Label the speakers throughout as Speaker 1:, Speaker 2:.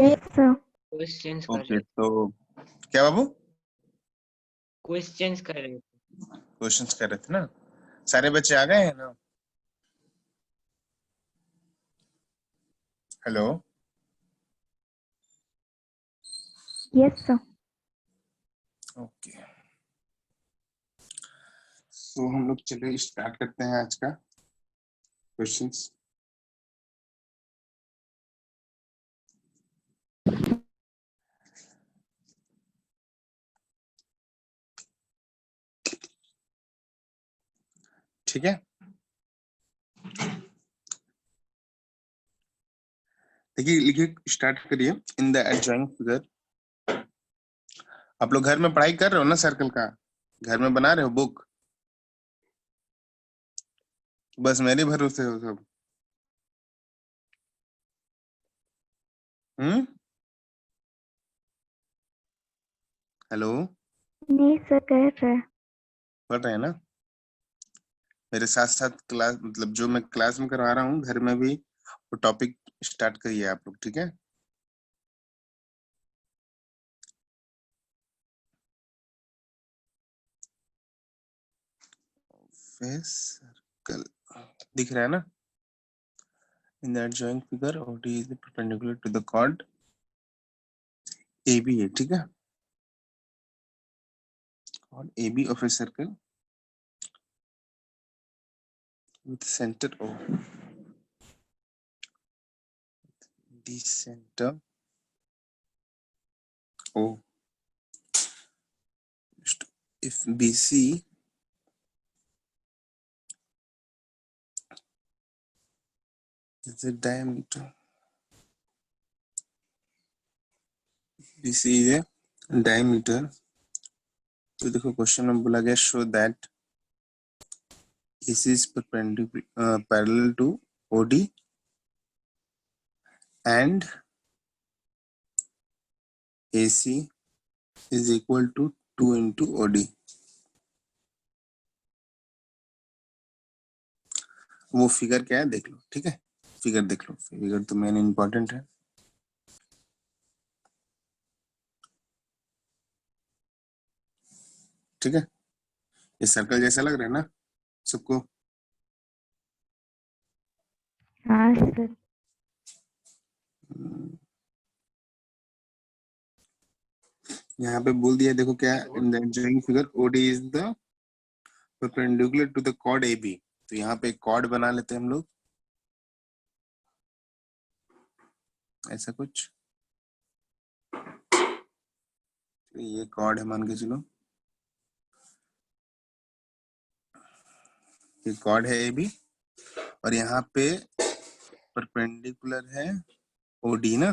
Speaker 1: Yes sir.
Speaker 2: Questions कर
Speaker 3: okay,
Speaker 2: रहे
Speaker 3: तो क्या बाबू?
Speaker 2: क्वेश्चंस कर रहे थे।
Speaker 3: क्वेश्चंस कर रहे थे ना? सारे बच्चे आ गए हैं ना? Hello,
Speaker 1: yes sir.
Speaker 3: ओके। तो हम लोग चलिए स्टार्ट करते हैं आज का क्वेश्चंस। ठीक है, देखिए लिखिए, स्टार्ट करिए। इन द एडजॉइनिंग फिगर। आप लोग घर में पढ़ाई कर रहे हो ना? सर्कल का घर में बना रहे हो बुक? बस मेरे भरोसे हो सब? हेलो,
Speaker 1: नहीं सर, कर रहे हैं।
Speaker 3: पढ़ रहे हैं ना? मेरे साथ साथ क्लास, मतलब जो मैं क्लास में करवा रहा हूँ, घर में भी वो टॉपिक स्टार्ट करिए आप लोग, ठीक है? फेस सर्कल दिख रहा है ना? In the adjoining figure OD is perpendicular to the chord AB है, ठीक है? Chord AB of a circle with center O. The center O. If BC is the diameter, BC is a diameter, तो देखो question में बोला गया show that AC is perpendicular parallel to OD and AC is equal to 2 into OD. वो figure क्या है देख लो, ठीक है? फिगर देख लो, फिगर तो मेन इंपॉर्टेंट है। ठीक है, ये सर्कल जैसा लग रहा है ना सबको?
Speaker 1: हाँ सर।
Speaker 3: यहाँ पे बोल दिया, देखो क्या, in the adjoining figure OD is the perpendicular to the chord AB। तो यहाँ पे कॉर्ड बना लेते हैं हम लोग, ऐसा कुछ। ये कॉर्ड है मान के चलो, ये कॉर्ड है AB और यहाँ पे परपेंडिकुलर है OD ना,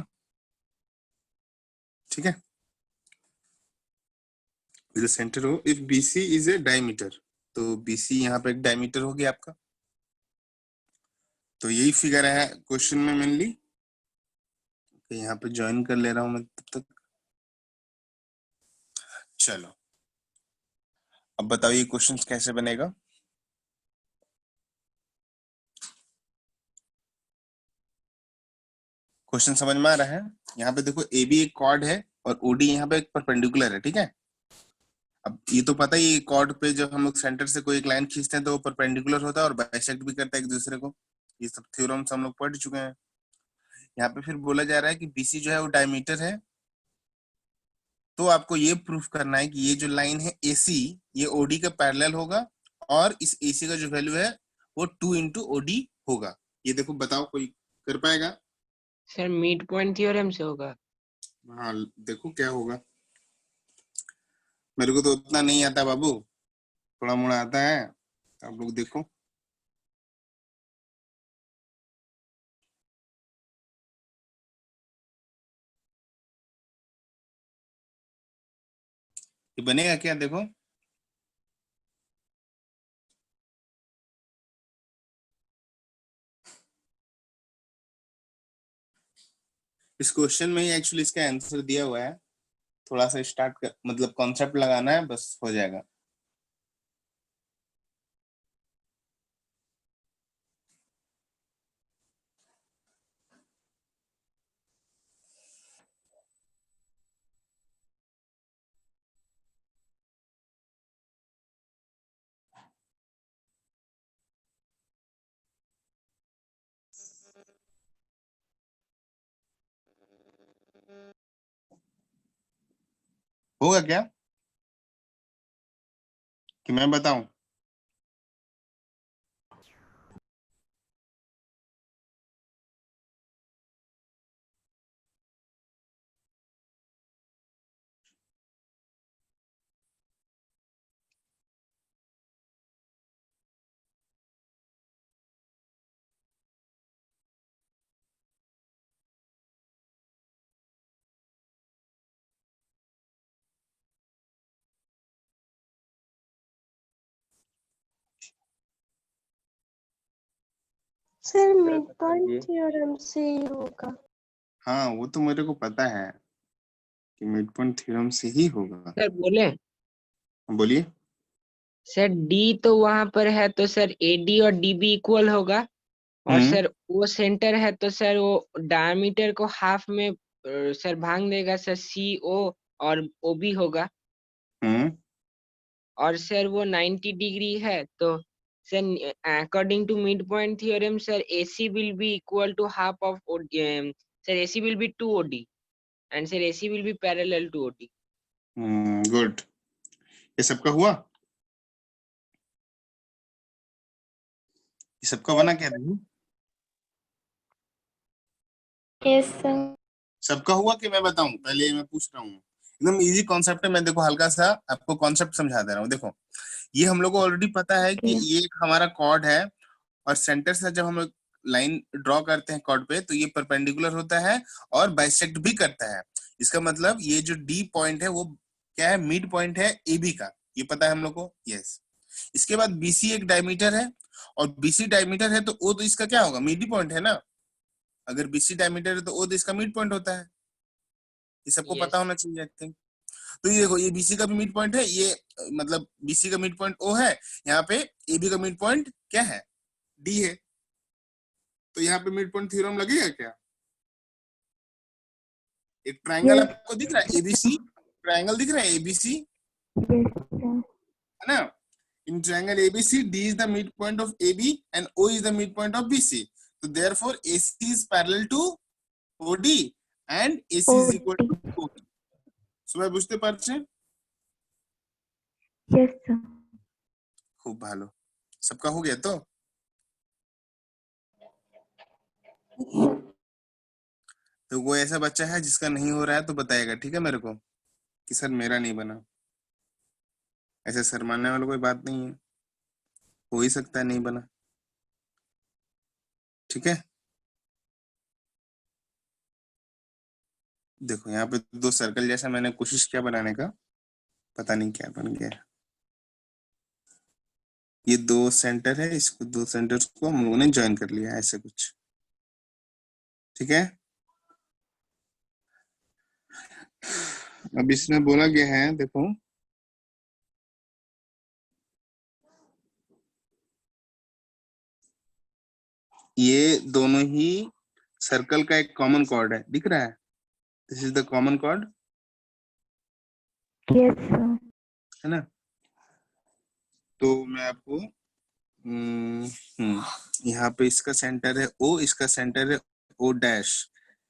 Speaker 3: ठीक है? विद सेंटर हो, if BC is a diameter, तो BC यहाँ पे एक डायमीटर हो गया आपका। तो यही फिगर है क्वेश्चन में मेनली। यहाँ पे ज्वाइन कर ले रहा हूँ मैं तब तक। चलो अब बताओ ये क्वेश्चन कैसे बनेगा? क्वेश्चन समझ में आ रहा है? यहाँ पे देखो AB एक कॉर्ड है और OD यहाँ पे एक परपेंडिकुलर है, ठीक है? अब ये तो पता ही, कॉर्ड पे जब हम लोग सेंटर से कोई एक लाइन खींचते हैं तो वो परपेंडिकुलर होता है और बाइसेक्ट भी करता है एक दूसरे को। ये सब थ्योरम्स हम लोग पढ़ चुके हैं। यहाँ पे फिर बोला जा रहा है कि BC जो है वो डायमीटर है, तो आपको ये प्रूफ करना है कि ये जो लाइन है AC ये OD का पैरेलल होगा और इस AC का जो वैल्यू है वो 2 into OD होगा। ये देखो, बताओ कोई कर पाएगा?
Speaker 2: सर मिड पॉइंट थ्योरम से होगा।
Speaker 3: हाँ देखो क्या होगा। मेरे को तो उतना नहीं आता बाबू, थोड़ा मोड़ा आता है, आप लोग देखो। ये बनेगा क्या देखो? इस क्वेश्चन में ही एक्चुअली इसका आंसर दिया हुआ है। थोड़ा सा स्टार्ट कर, मतलब कॉन्सेप्ट लगाना है, बस हो जाएगा। होगा क्या कि मैं बताऊं?
Speaker 4: सर मिड पॉइंट थ्योरम से ही होगा।
Speaker 3: हाँ वो तो मेरे को पता है कि मिड पॉइंट थ्योरम से ही होगा।
Speaker 2: सर बोले
Speaker 3: बोलिए।
Speaker 2: सर डी तो वहां पर है तो सर एडी और डीबी इक्वल होगा। और सर वो सेंटर है तो सर वो डायमीटर को हाफ में सर भाग देगा सर सी ओ और ओ बी होगा।
Speaker 3: हम्म
Speaker 2: और सर वो 90 डिग्री है तो sir according to mid point theorem sir AC will be equal to half of sir AC will be 2 OD and sir AC will be parallel to OD।
Speaker 3: Good. ये सबका हुआ? ये सबका बना क्या नहीं?
Speaker 4: Yes sir.
Speaker 3: सबका हुआ कि मैं बताऊं? पहले मैं पूछ रहा हूँ। एकदम इजी कॉन्सेप्ट है। मैं देखो हल्का सा आपको कॉन्सेप्ट समझा दे रहा हूँ। देखो ये हम लोग को ऑलरेडी पता है कि
Speaker 1: Okay.
Speaker 3: ये एक हमारा कॉर्ड है और सेंटर से जब हम लोग लाइन ड्रॉ करते हैं कॉर्ड पे तो ये परपेंडिकुलर होता है और बाइसेक्ट भी करता है। इसका मतलब ये जो डी पॉइंट है वो क्या है? मिड पॉइंट है AB का। ये पता है हम लोग को। यस। इसके बाद BC एक डायमीटर है और BC डायमीटर है तो O तो इसका क्या होगा? मिड पॉइंट है ना। अगर BC डायमीटर है तो O तो इसका मिड पॉइंट होता है। ये सबको पता
Speaker 2: यस
Speaker 3: होना चाहिए आई थिंक। तो ये देखो ये BC का भी मिड पॉइंट है। ये मतलब BC का मिड पॉइंट O है। यहाँ पे AB का मिड पॉइंट क्या है? D है। तो यहाँ पे मिड पॉइंट थ्योरम लगेगा क्या? एक ट्रायंगल
Speaker 1: Yes.
Speaker 3: आपको दिख रहा है ABC? ट्रायंगल दिख रहा है ABC,
Speaker 1: Yes, sir.
Speaker 3: है ना? In triangle ABC, D is the midpoint of AB and O is the midpoint of BC. So therefore AC is parallel to OD and AC is equal to
Speaker 1: OD.
Speaker 3: OD. সবাই বুঝতে পারছেন?
Speaker 1: Yes, sir.
Speaker 3: खूब ভালো। सबका हो गया तो वो ऐसा बच्चा है जिसका नहीं हो रहा है तो बताएगा, ठीक है मेरे को कि सर मेरा नहीं बना। ऐसे शर्माने वाला कोई बात नहीं है, हो ही सकता है नहीं बना। ठीक है। देखो यहाँ पे दो सर्कल जैसा मैंने कोशिश किया बनाने का, पता नहीं क्या बन गया। ये दो सेंटर है, इसको दो सेंटर्स को हम लोगों ने ज्वाइन कर लिया ऐसे कुछ। ठीक है। अब इसमें बोला गया है, देखो ये दोनों ही सर्कल का एक कॉमन कॉर्ड है, दिख रहा है? This is the common chord,
Speaker 1: Yes, sir.
Speaker 3: है ना? तो मैं आपको यहाँ पे इसका सेंटर है O, इसका सेंटर है O डैश।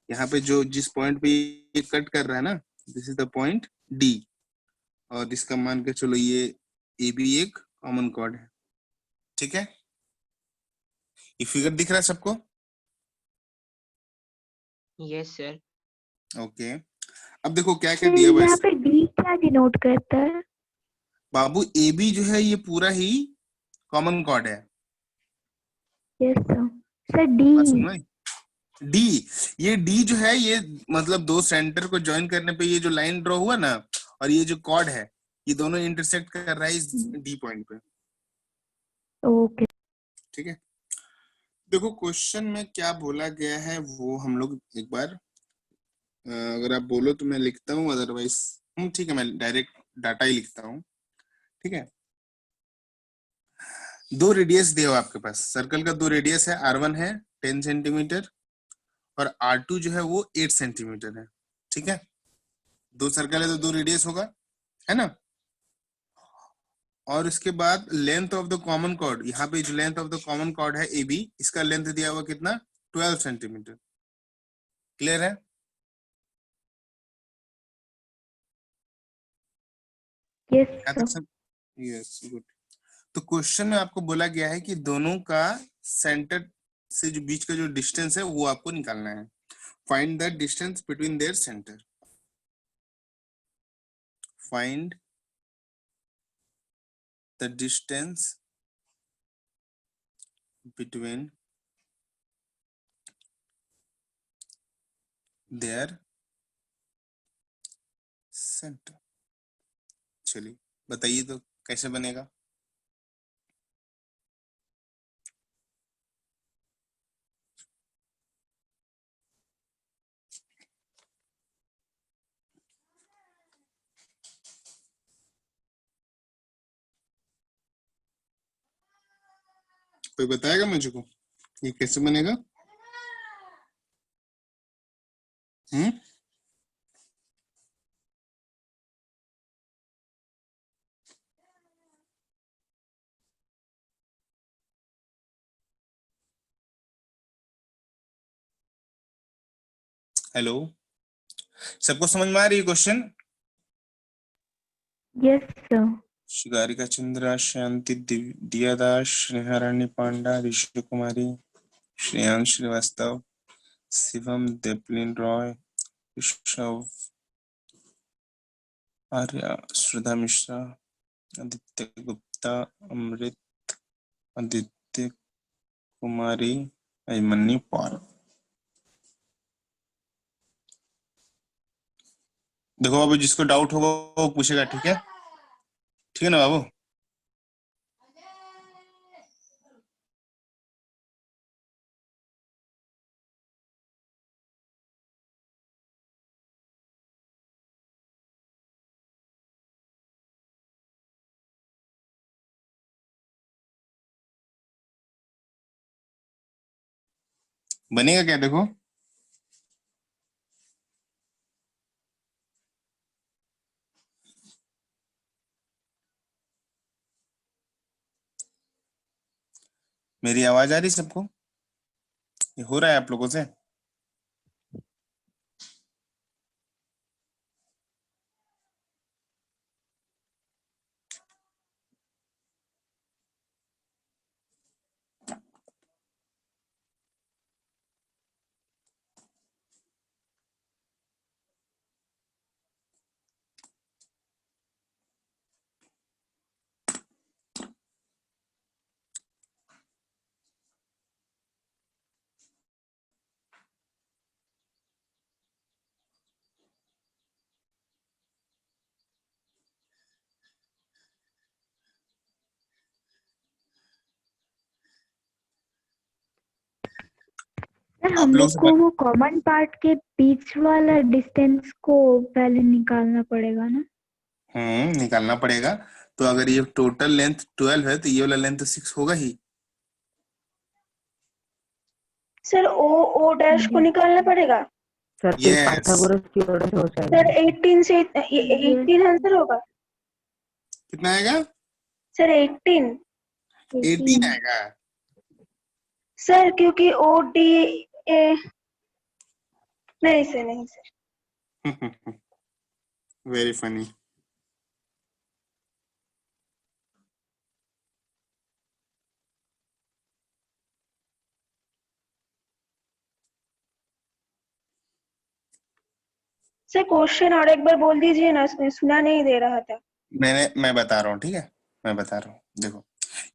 Speaker 3: यहाँ पे जो जिस पॉइंट पे ये कट कर रहा है ना, this is the point D, और इसका मान के चलो ये AB एक कॉमन कॉर्ड है। ठीक है। ये फिगर दिख रहा है सबको?
Speaker 2: Yes sir.
Speaker 3: ओके। अब देखो क्या क्या
Speaker 1: सर
Speaker 3: दिया हुआ है
Speaker 1: यहाँ
Speaker 3: इससे।
Speaker 1: पे D क्या डिनोट करता है?
Speaker 3: बाबू AB जो है ये पूरा ही कॉमन कॉर्ड है।
Speaker 1: Yes, sir. सर
Speaker 3: बात
Speaker 1: D.
Speaker 3: सुनो, D, ये D जो है ये मतलब दो सेंटर को ज्वाइन करने पे ये जो लाइन ड्रॉ हुआ ना, और ये जो कॉर्ड है, ये दोनों इंटरसेक्ट कर रहा है इस D पॉइंट पे।
Speaker 1: Okay.
Speaker 3: ठीक है। देखो क्वेश्चन में क्या बोला गया है वो हम लोग एक बार अगर आप बोलो तो मैं लिखता हूँ, अदरवाइज ठीक है मैं डायरेक्ट डाटा ही लिखता हूँ। ठीक है। दो रेडियस दिया हुआ आपके पास, सर्कल का दो रेडियस है, R1 है 10 सेंटीमीटर और R2 जो है वो 8 सेंटीमीटर है। ठीक है। दो सर्कल है तो दो रेडियस होगा, है ना? और इसके बाद length of the common chord, यहाँ पे जो length of the common chord है AB, इसका लेंथ दिया हुआ कितना? 12 सेंटीमीटर। क्लियर है?
Speaker 1: Yes,
Speaker 3: यहाँ
Speaker 1: sir.
Speaker 3: तक सब यस गुड। तो क्वेश्चन में आपको बोला गया है कि दोनों का सेंटर से जो बीच का जो डिस्टेंस है वो आपको निकालना है। Find the distance between their centre. Find the distance between their centre. चलिए बताइए तो कैसे बनेगा। कोई बताएगा मुझको ये कैसे बनेगा? हम्म, हेलो, सबको समझ में आ रही है क्वेश्चन?
Speaker 1: Yes, sir.
Speaker 3: शिकारिका चंद्रा, शांति दिया दास, स्नेहा रानी पांडा, ऋषि कुमारी, श्रेयांश श्रीवास्तव, शिवम, देवलिन रॉय, ऋषभ, आर्या, श्रद्धा मिश्रा, आदित्य गुप्ता, अमृत, आदित्य कुमारी, अभिमन्यु पॉल। देखो बाबू, जिसको डाउट होगा वो पूछेगा, ठीक है? ठीक है ना बाबू? बनेगा क्या देखो? मेरी आवाज आ रही सबको? ये हो रहा है आप लोगों से?
Speaker 1: सर
Speaker 3: आप
Speaker 1: हम
Speaker 3: लोग
Speaker 1: लोग
Speaker 3: से
Speaker 1: को वो कॉमन पार्ट के बीच वाला डिस्टेंस को पहले निकालना पड़ेगा ना?
Speaker 3: निकालना पड़ेगा। तो अगर ये टोटल लेंथ 12 है तो ये वाला लेंथ 6 होगा ही।
Speaker 4: सर ओ डैश को
Speaker 1: Yes.
Speaker 4: निकालना पड़ेगा।
Speaker 5: सर फिर
Speaker 3: यस,
Speaker 5: पाइथागोरस थ्योरम हो
Speaker 4: सर
Speaker 5: जाएगा।
Speaker 4: 18 से
Speaker 1: Yes,
Speaker 4: 18 आंसर होगा।
Speaker 3: कितना आएगा?
Speaker 4: सर 18।
Speaker 3: 18
Speaker 1: 18.
Speaker 3: आएगा।
Speaker 4: सर क्योंकि ओ डी ए नहीं सर, नहीं sir.
Speaker 3: Very funny.
Speaker 4: Sir question और एक बार बोल दीजिए ना, सुना नहीं दे रहा था।
Speaker 3: मैं बता रहा हूँ, ठीक है? मैं बता रहा हूँ, देखो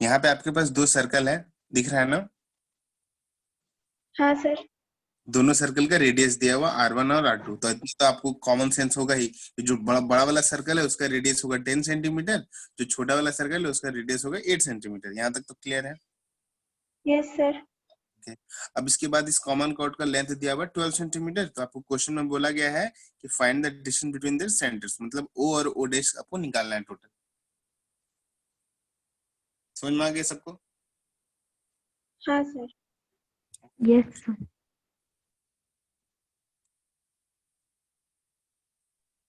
Speaker 3: यहाँ पे आपके पास दो सर्कल है, दिख रहा है ना?
Speaker 4: हाँ सर।
Speaker 3: दोनों सर्कल का रेडियस दिया हुआ R1 और R2। तो इतना तो आपको कॉमन सेंस होगा ही कि जो बड़ा बड़ा वाला सर्कल है उसका रेडियस होगा 10 सेंटीमीटर, जो छोटा वाला सर्कल है उसका रेडियस होगा 8 सेंटीमीटर। यहाँ तक तो क्लियर है?
Speaker 4: Yes sir.
Speaker 3: Okay. अब इसके बाद इस कॉमन कॉर्ड का लेंथ दिया हुआ 12 सेंटीमीटर। तो आपको क्वेश्चन में बोला गया है कि find the distance between their centres, मतलब O और O डैश आपको निकालना है टोटल। समझ में आ गया सबको?
Speaker 4: हाँ सर।
Speaker 1: yes, sir.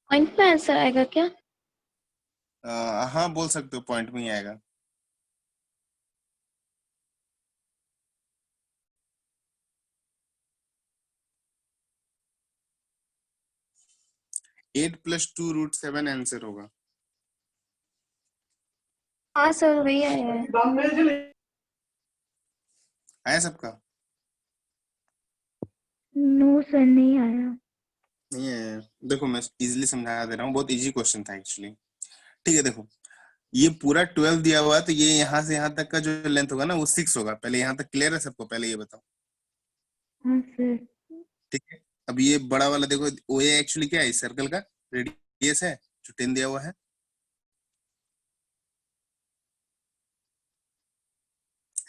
Speaker 4: पॉइंट में आंसर आएगा क्या?
Speaker 3: हाँ बोल सकते हो, पॉइंट में ही आएगा। एट प्लस 2 √7 आंसर होगा।
Speaker 6: हाँ सर वही है।
Speaker 3: आया सबका?
Speaker 1: नो सर, नहीं आया।
Speaker 3: नहीं है? देखो मैं इजीली समझा दे रहा हूँ, बहुत इजी क्वेश्चन था एक्चुअली। ठीक है, देखो ये पूरा 12 दिया हुआ है, तो ये यहाँ से यहाँ तक का जो लेंथ होगा ना वो 6 होगा। पहले यहाँ तक क्लियर है सबको? पहले ये बताओ।
Speaker 1: हाँ सर।
Speaker 3: ठीक है, अब ये बड़ा वाला देखो, ओ ए एक्चुअली क्या है? सर्कल का रेडियस है जो 10 दिया हुआ है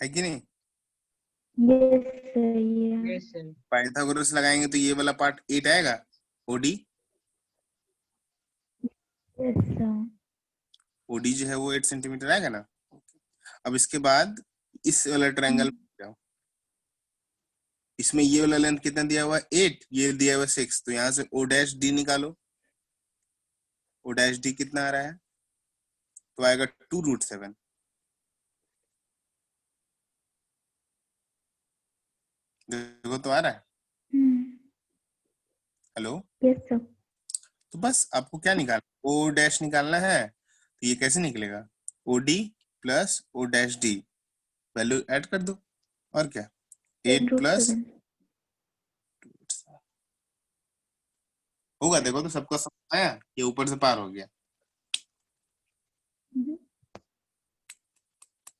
Speaker 3: कि नहीं?
Speaker 1: यस सर, ये है।
Speaker 2: Yes sir.
Speaker 3: पाइथागोरस लगाएंगे तो ये वाला पार्ट 8 आएगा, ओडी।
Speaker 1: Yes sir.
Speaker 3: ओडी जो है वो 8 सेंटीमीटर आएगा ना। अब इसके बाद इस वाला ट्रायंगल जाओ, इसमें ये वाला लेंथ कितना दिया हुआ है? 8, ये दिया हुआ है 6, तो यहाँ से ओ डैश डी निकालो। ओ डैश डी कितना आ रहा है? तो आएगा 2√7। देखो तो आ रहा है। Hello,
Speaker 1: yes sir.
Speaker 3: तो बस आपको क्या निकालना? ओ डैश निकालना है। तो ये कैसे निकलेगा? O D plus O dash D, value add कर दो, और क्या? 8 प्लस
Speaker 1: 10√7।
Speaker 3: होगा। देखो तो सबका समझ आया, ये ऊपर से पार हो गया।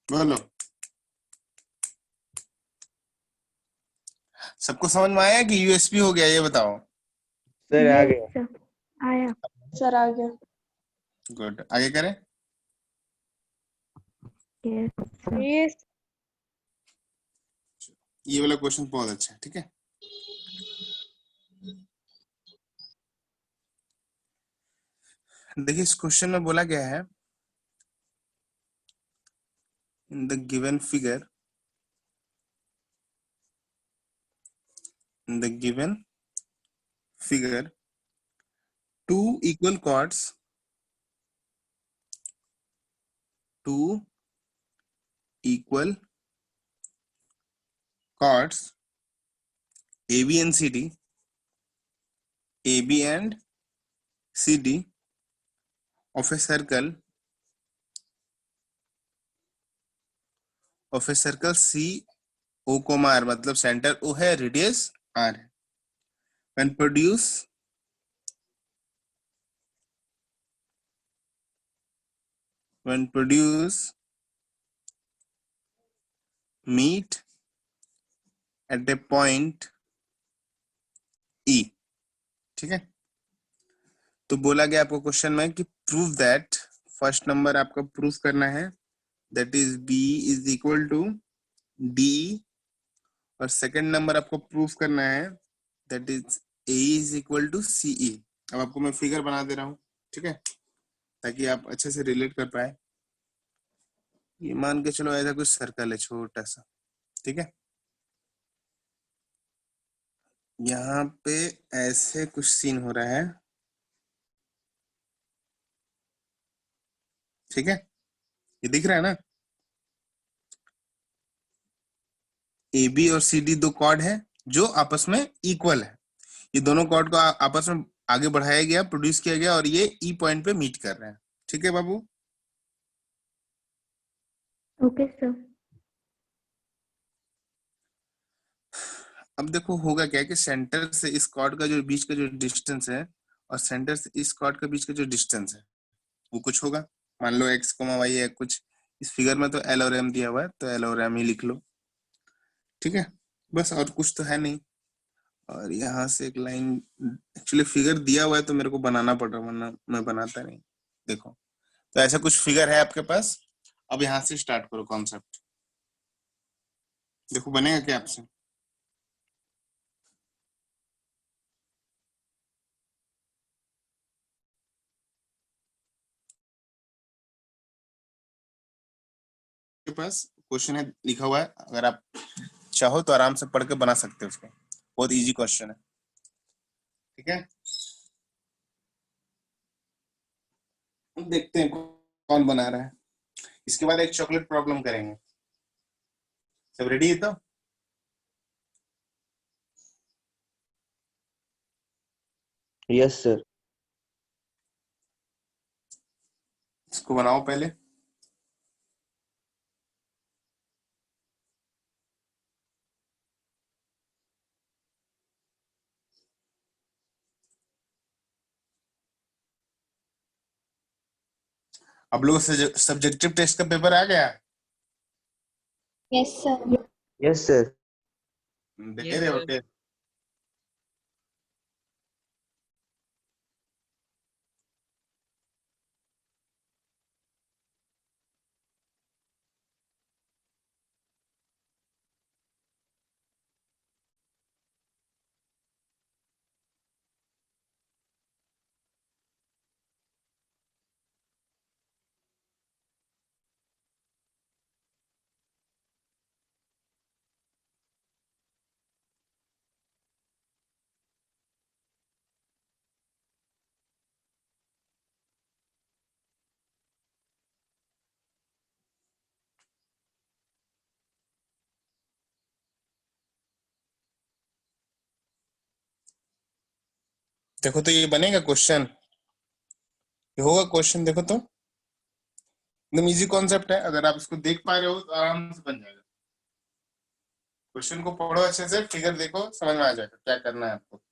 Speaker 3: बोलो, सबको समझ में आया कि यूएसपी हो गया? ये बताओ।
Speaker 5: सर आ
Speaker 1: यस
Speaker 5: गया।
Speaker 1: सर, आया।
Speaker 4: सर आ गया।
Speaker 3: गुड, आगे करें।
Speaker 1: Yes sir.
Speaker 4: ये
Speaker 3: ये वाला क्वेश्चन बहुत अच्छा है। ठीक है, देखिए इस क्वेश्चन में बोला गया है, इन the given figure, in the given figure, two equal chords AB and CD, AB and CD of a circle C O, R, मतलब सेंटर O है, रेडियस R है। when produce meet at a point E। ठीक है, तो बोला गया आपको question में कि प्रूव दैट, फर्स्ट नंबर आपका प्रूफ करना है, that is B is equal to D, और सेकंड नंबर आपको प्रूफ करना है that is A is equal to CE। अब आपको मैं फिगर बना दे रहा हूँ, ठीक है, ताकि आप अच्छे से रिलेट कर पाए। ये मान के चलो ऐसा कुछ सर्कल है छोटा सा, ठीक है, यहाँ पे ऐसे कुछ सीन हो रहा है, ठीक है, ये दिख रहा है ना? AB और CD दो कॉर्ड है जो आपस में इक्वल है। ये दोनों कॉर्ड को आपस में आगे बढ़ाया गया, प्रोड्यूस किया गया, और ये E पॉइंट पे मीट कर रहे हैं। ठीक है बाबू?
Speaker 1: Okay sir.
Speaker 3: अब देखो होगा क्या कि सेंटर से इस कॉर्ड का जो बीच का जो डिस्टेंस है, और सेंटर से इस कॉर्ड का बीच का जो डिस्टेंस है वो कुछ होगा। मान लो x, y है कुछ। इस फिगर में तो L और M दिया हुआ है, तो L और M ही लिख लो। ठीक है, बस और कुछ तो है नहीं। और यहाँ से एक लाइन, एक्चुअली फिगर दिया हुआ है तो मेरे को बनाना पड़ रहा है, वरना मैं बनाता नहीं। देखो तो ऐसा कुछ फिगर है आपके पास। अब यहाँ से स्टार्ट करो कॉन्सेप्ट। देखो बनेगा क्या आपसे? के पास क्वेश्चन है लिखा हुआ है, अगर आप चाहो तो आराम से पढ़ के बना सकते हो उसको, बहुत इजी क्वेश्चन है। ठीक है, देखते हैं कौन बना रहा है। इसके बाद एक चॉकलेट प्रॉब्लम करेंगे। सब रेडी है? तो
Speaker 5: यस सर।
Speaker 3: इसको बनाओ पहले। आप लोगों को सब्जेक्टिव टेस्ट का पेपर आ गया?
Speaker 4: Yes sir.
Speaker 5: Yes sir.
Speaker 3: दे
Speaker 2: Yes,
Speaker 3: रहे हो
Speaker 2: sir.
Speaker 3: टेस्ट? देखो तो ये बनेगा क्वेश्चन, ये होगा क्वेश्चन। देखो तो एकदम इजी कॉन्सेप्ट है, अगर आप इसको देख पा रहे हो तो आराम से बन जाएगा। क्वेश्चन को पढ़ो अच्छे से, फिगर देखो, समझ में आ जाएगा क्या करना है आपको।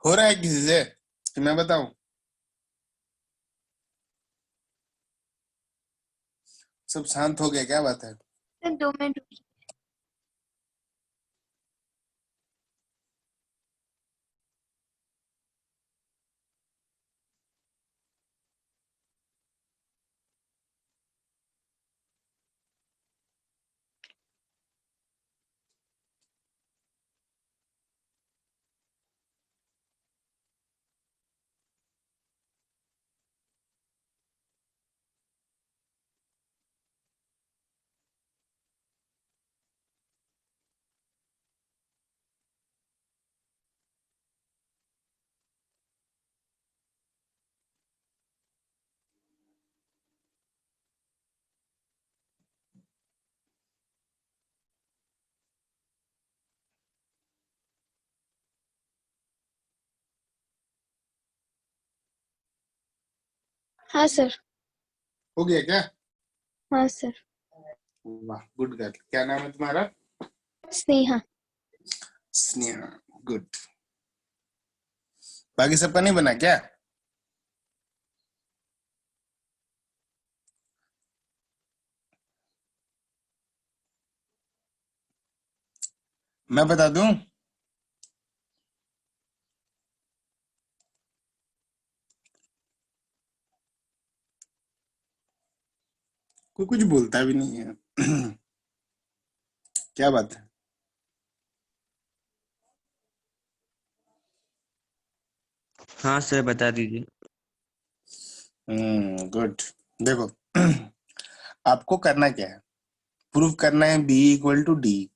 Speaker 3: हो रहा है किसी से कि मैं बताऊं? सब शांत हो गया, क्या बात है?
Speaker 4: Sir 2 minute. हाँ सर।
Speaker 3: हो गया क्या?
Speaker 4: हाँ सर।
Speaker 3: वाह, गुड गर्ल। क्या नाम है तुम्हारा?
Speaker 4: स्नेहा।
Speaker 3: स्नेहा, गुड। बाकी सबका नहीं बना क्या? मैं बता दूं? कोई कुछ बोलता भी नहीं है। क्या बात है?
Speaker 5: हाँ सर, बता दीजिए।
Speaker 3: गुड। देखो, आपको करना क्या है, प्रूव करना है बी इक्वल टू डी।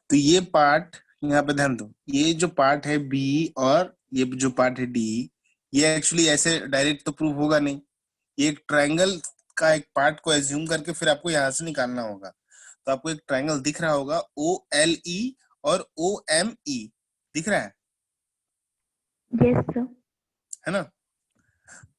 Speaker 3: तो ये पार्ट यहाँ पे ध्यान दो, ये जो पार्ट है बी और ये जो पार्ट है डी, ये एक्चुअली ऐसे डायरेक्ट तो प्रूव होगा नहीं। ये एक ट्रायंगल का एक पार्ट को एज्यूम करके फिर आपको यहाँ से निकालना होगा। तो आपको एक ट्रायंगल दिख रहा होगा, ओ एल ई और ओ एम ई, दिख रहा
Speaker 1: यस सर।
Speaker 3: है ना?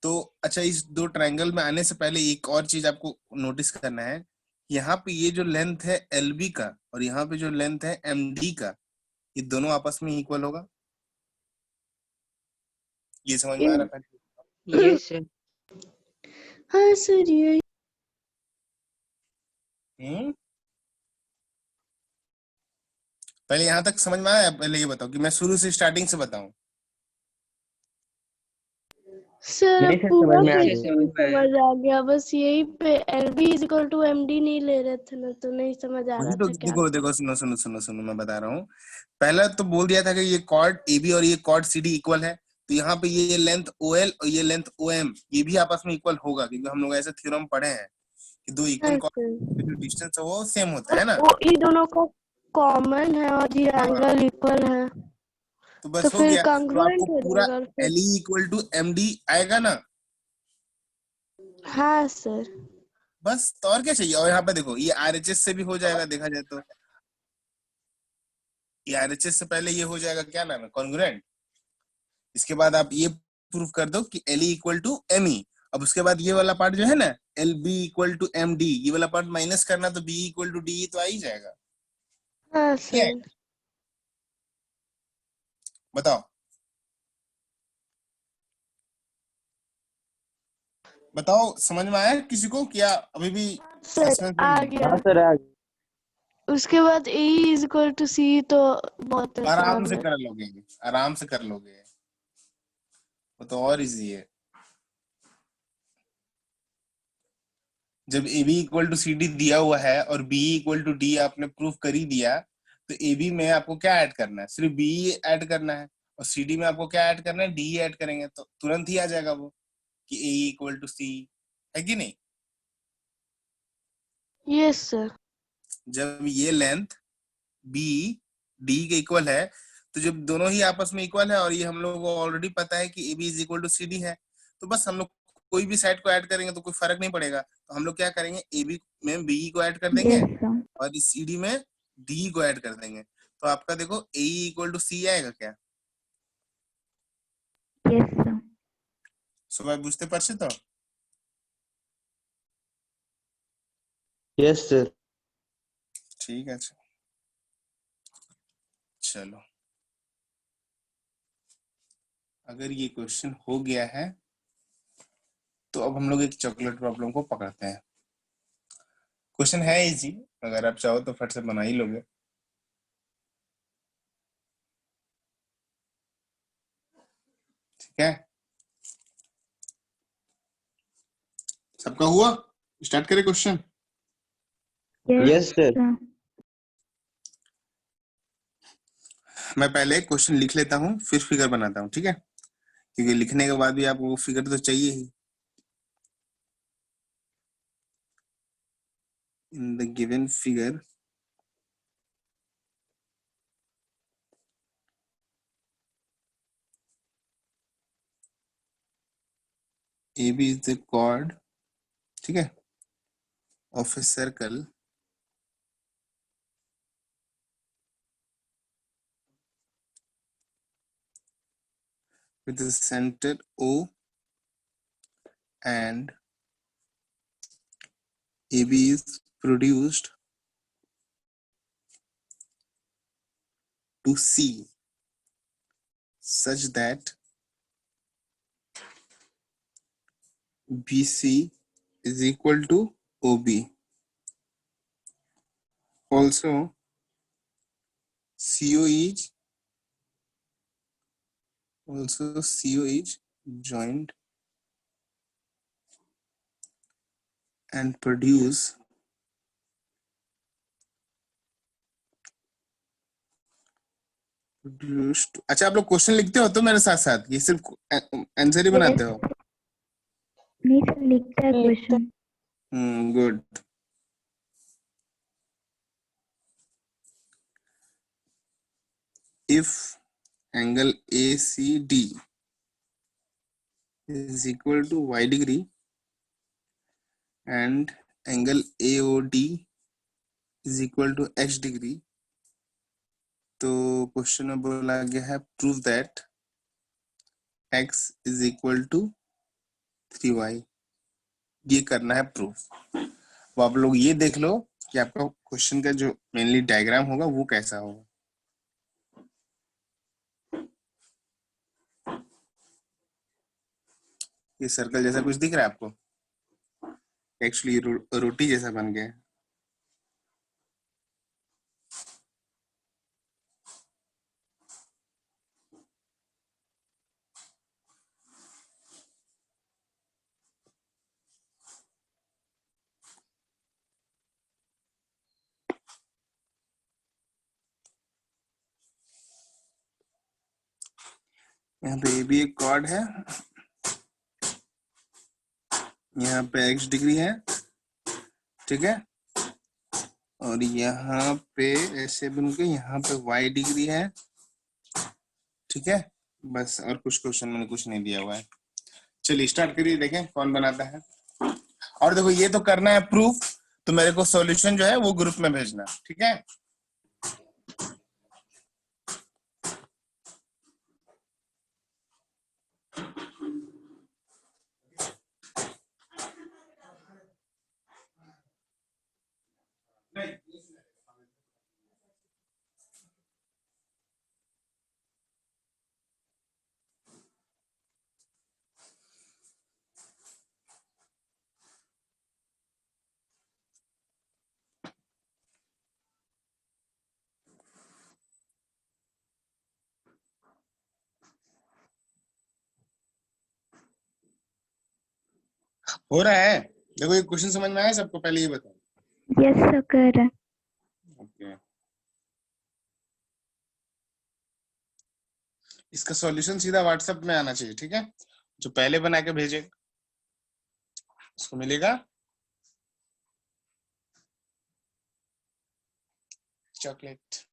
Speaker 3: तो अच्छा, इस दो ट्रायंगल में आने से पहले एक और चीज आपको नोटिस करना है। यहाँ पे ये जो लेंथ है एल बी का और यहाँ पे जो लेंथ है एम डी का, ये दोनों आपस में इक्वल होगा। ये समझ में आ रहा है?
Speaker 2: Yes sir.
Speaker 6: हाँ सर, ये
Speaker 3: हम्म, पहले यहाँ तक समझ में आया? पहले ये बताओ कि मैं शुरू से स्टार्टिंग से बताऊं।
Speaker 6: सर
Speaker 5: नहीं सर,
Speaker 6: पूरा
Speaker 5: समझ में आ
Speaker 2: अच्छे
Speaker 5: गया।
Speaker 2: से
Speaker 6: समझ आ गया, बस यही पे L B is equal to M D नहीं ले रहे थे ना, तो नहीं समझ आ
Speaker 3: वही
Speaker 6: रहा
Speaker 3: तो
Speaker 6: था क्या।
Speaker 3: देखो देखो, सुनो सुनो सुनो सुनो, मैं बता रहा हूँ। पहला तो बोल दिया था कि ये कॉर्ड ए बी और ये कॉर्ड सी डी इक्वल है। तो यहाँ पे ये लेंथ ओ एल और ये लेंथ ओ एम, ये भी आपस में इक्वल होगा, क्योंकि हम लोग ऐसे थ्योरम पढ़े हैं कि दो इक्वल
Speaker 6: हाँ
Speaker 3: कॉर्ड
Speaker 6: सर,
Speaker 3: जो डिस्टेंस है वो सेम होता है ना।
Speaker 6: वो ये दोनों का कॉमन है और ये
Speaker 3: हाँ,
Speaker 6: एंगल इक्वल है,
Speaker 3: तो
Speaker 6: तो
Speaker 3: बस हो
Speaker 6: फिर
Speaker 3: गया। तो आपको
Speaker 6: कॉन्ग्रुएंट हो
Speaker 3: पूरा
Speaker 6: जाएगा फिर।
Speaker 3: L E equal to M D आएगा ना।
Speaker 6: हाँ सर।
Speaker 3: बस, तो और क्या चाहिए? और यहाँ पे देखो, ये आर एच एस से भी हो जाएगा देखा जाए तो। ये आर एच एस से पहले ये हो जाएगा, क्या नाम है, कॉन्ग्रुएंट। इसके बाद आप ये प्रूफ कर दो कि L E equal to M E. अब उसके बाद ये वाला पार्ट जो है ना, L B equal to M D, ये वाला पार्ट माइनस करना, तो बी इक्वल टू डी तो आ ही जाएगा।
Speaker 6: हाँ
Speaker 3: ठीक है,
Speaker 6: सर।
Speaker 3: बताओ बताओ, समझ में आया किसी को? क्या अभी भी
Speaker 6: सर
Speaker 3: सस्पेंस
Speaker 6: आ
Speaker 3: में है?
Speaker 6: गया।
Speaker 5: हाँ सर, आ गया।
Speaker 6: उसके बाद ए इज इक्वल टू सी, तो बहुत
Speaker 3: आराम
Speaker 6: आसान
Speaker 3: से
Speaker 6: है।
Speaker 3: कर लोगे, आराम से कर लोगे, वो तो और इजी है। जब A B equal to C D दिया हुआ है और बी इक्वल टू डी आपने प्रूफ कर ही दिया, तो ए बी में आपको क्या ऐड करना है? सिर्फ बी ऐड करना है। और सी डी में आपको क्या ऐड करना है? डी ऐड करेंगे तो तुरंत ही आ जाएगा वो, कि ए इक्वल टू सी, है कि नहीं?
Speaker 6: Yes sir.
Speaker 3: जब ये लेंथ बी डी के इक्वल है, तो जब दोनों ही आपस में इक्वल है और ये हम लोग को ऑलरेडी पता है कि A B is equal to C D है, तो बस हम लोग कोई भी साइड को ऐड करेंगे तो कोई फर्क नहीं पड़ेगा। तो हम लोग क्या करेंगे, ए बी में बी को ऐड कर देंगे
Speaker 1: यस सर।
Speaker 3: और इस सी डी में डी को ऐड कर देंगे। तो आपका देखो ए इक्वल टू सी आएगा क्या?
Speaker 1: Yes sir.
Speaker 3: সবাই বুঝতে পারছে তো?
Speaker 5: Yes sir.
Speaker 3: ठीक है, चलो, अगर ये क्वेश्चन हो गया है तो अब हम लोग एक चॉकलेट प्रॉब्लम को पकड़ते हैं। क्वेश्चन है इजी, अगर आप चाहो तो फट से बना ही लोगे। ठीक है, सबका हुआ? स्टार्ट करें क्वेश्चन।
Speaker 5: Yes sir.
Speaker 1: सर।
Speaker 3: मैं पहले क्वेश्चन लिख लेता हूँ, फिर फिगर बनाता हूँ, ठीक है? क्योंकि लिखने के बाद भी आपको फिगर तो चाहिए ही। In the given figure AB is the chord, ठीक है, of a circle with the center O and AB is produced to C such that BC is equal to OB. Also, CO is joined and produce produced। अच्छा, आप लोग question लिखते हो तो मेरे साथ साथ, ये सिर्फ आंसर ही बनाते हो?
Speaker 1: नहीं सर, लिखता है question.
Speaker 3: Good. if angle ACD is equal to y degree and angle AOD is equal to h degree, तो क्वेश्चन में बोला गया है prove that x is equal to 3y। ये करना है प्रूफ। तो आप लोग ये देख लो कि आपका क्वेश्चन का जो मेनली डायग्राम होगा वो कैसा होगा। ये सर्कल जैसा कुछ दिख रहा है आपको? एक्चुअली रोटी जैसा बन गया है। यहाँ पे भी एक कॉर्ड है, यहाँ पे x डिग्री है, ठीक है, और यहाँ पे ऐसे बन के यहाँ पे y डिग्री है, ठीक है। बस, और कुछ क्वेश्चन मैंने कुछ नहीं दिया हुआ है। चलिए स्टार्ट करिए, देखें कौन बनाता है। और देखो ये तो करना है प्रूफ, तो मेरे को सॉल्यूशन जो है वो ग्रुप में भेजना, ठीक है। हो रहा है? देखो ये क्वेश्चन समझ में आया सबको? पहले ये बताओ।
Speaker 1: यस सर, कर रहा है।
Speaker 3: ओके, इसका सॉल्यूशन सीधा व्हाट्सएप में आना चाहिए, ठीक है। जो पहले बना के भेजे उसको मिलेगा चॉकलेट।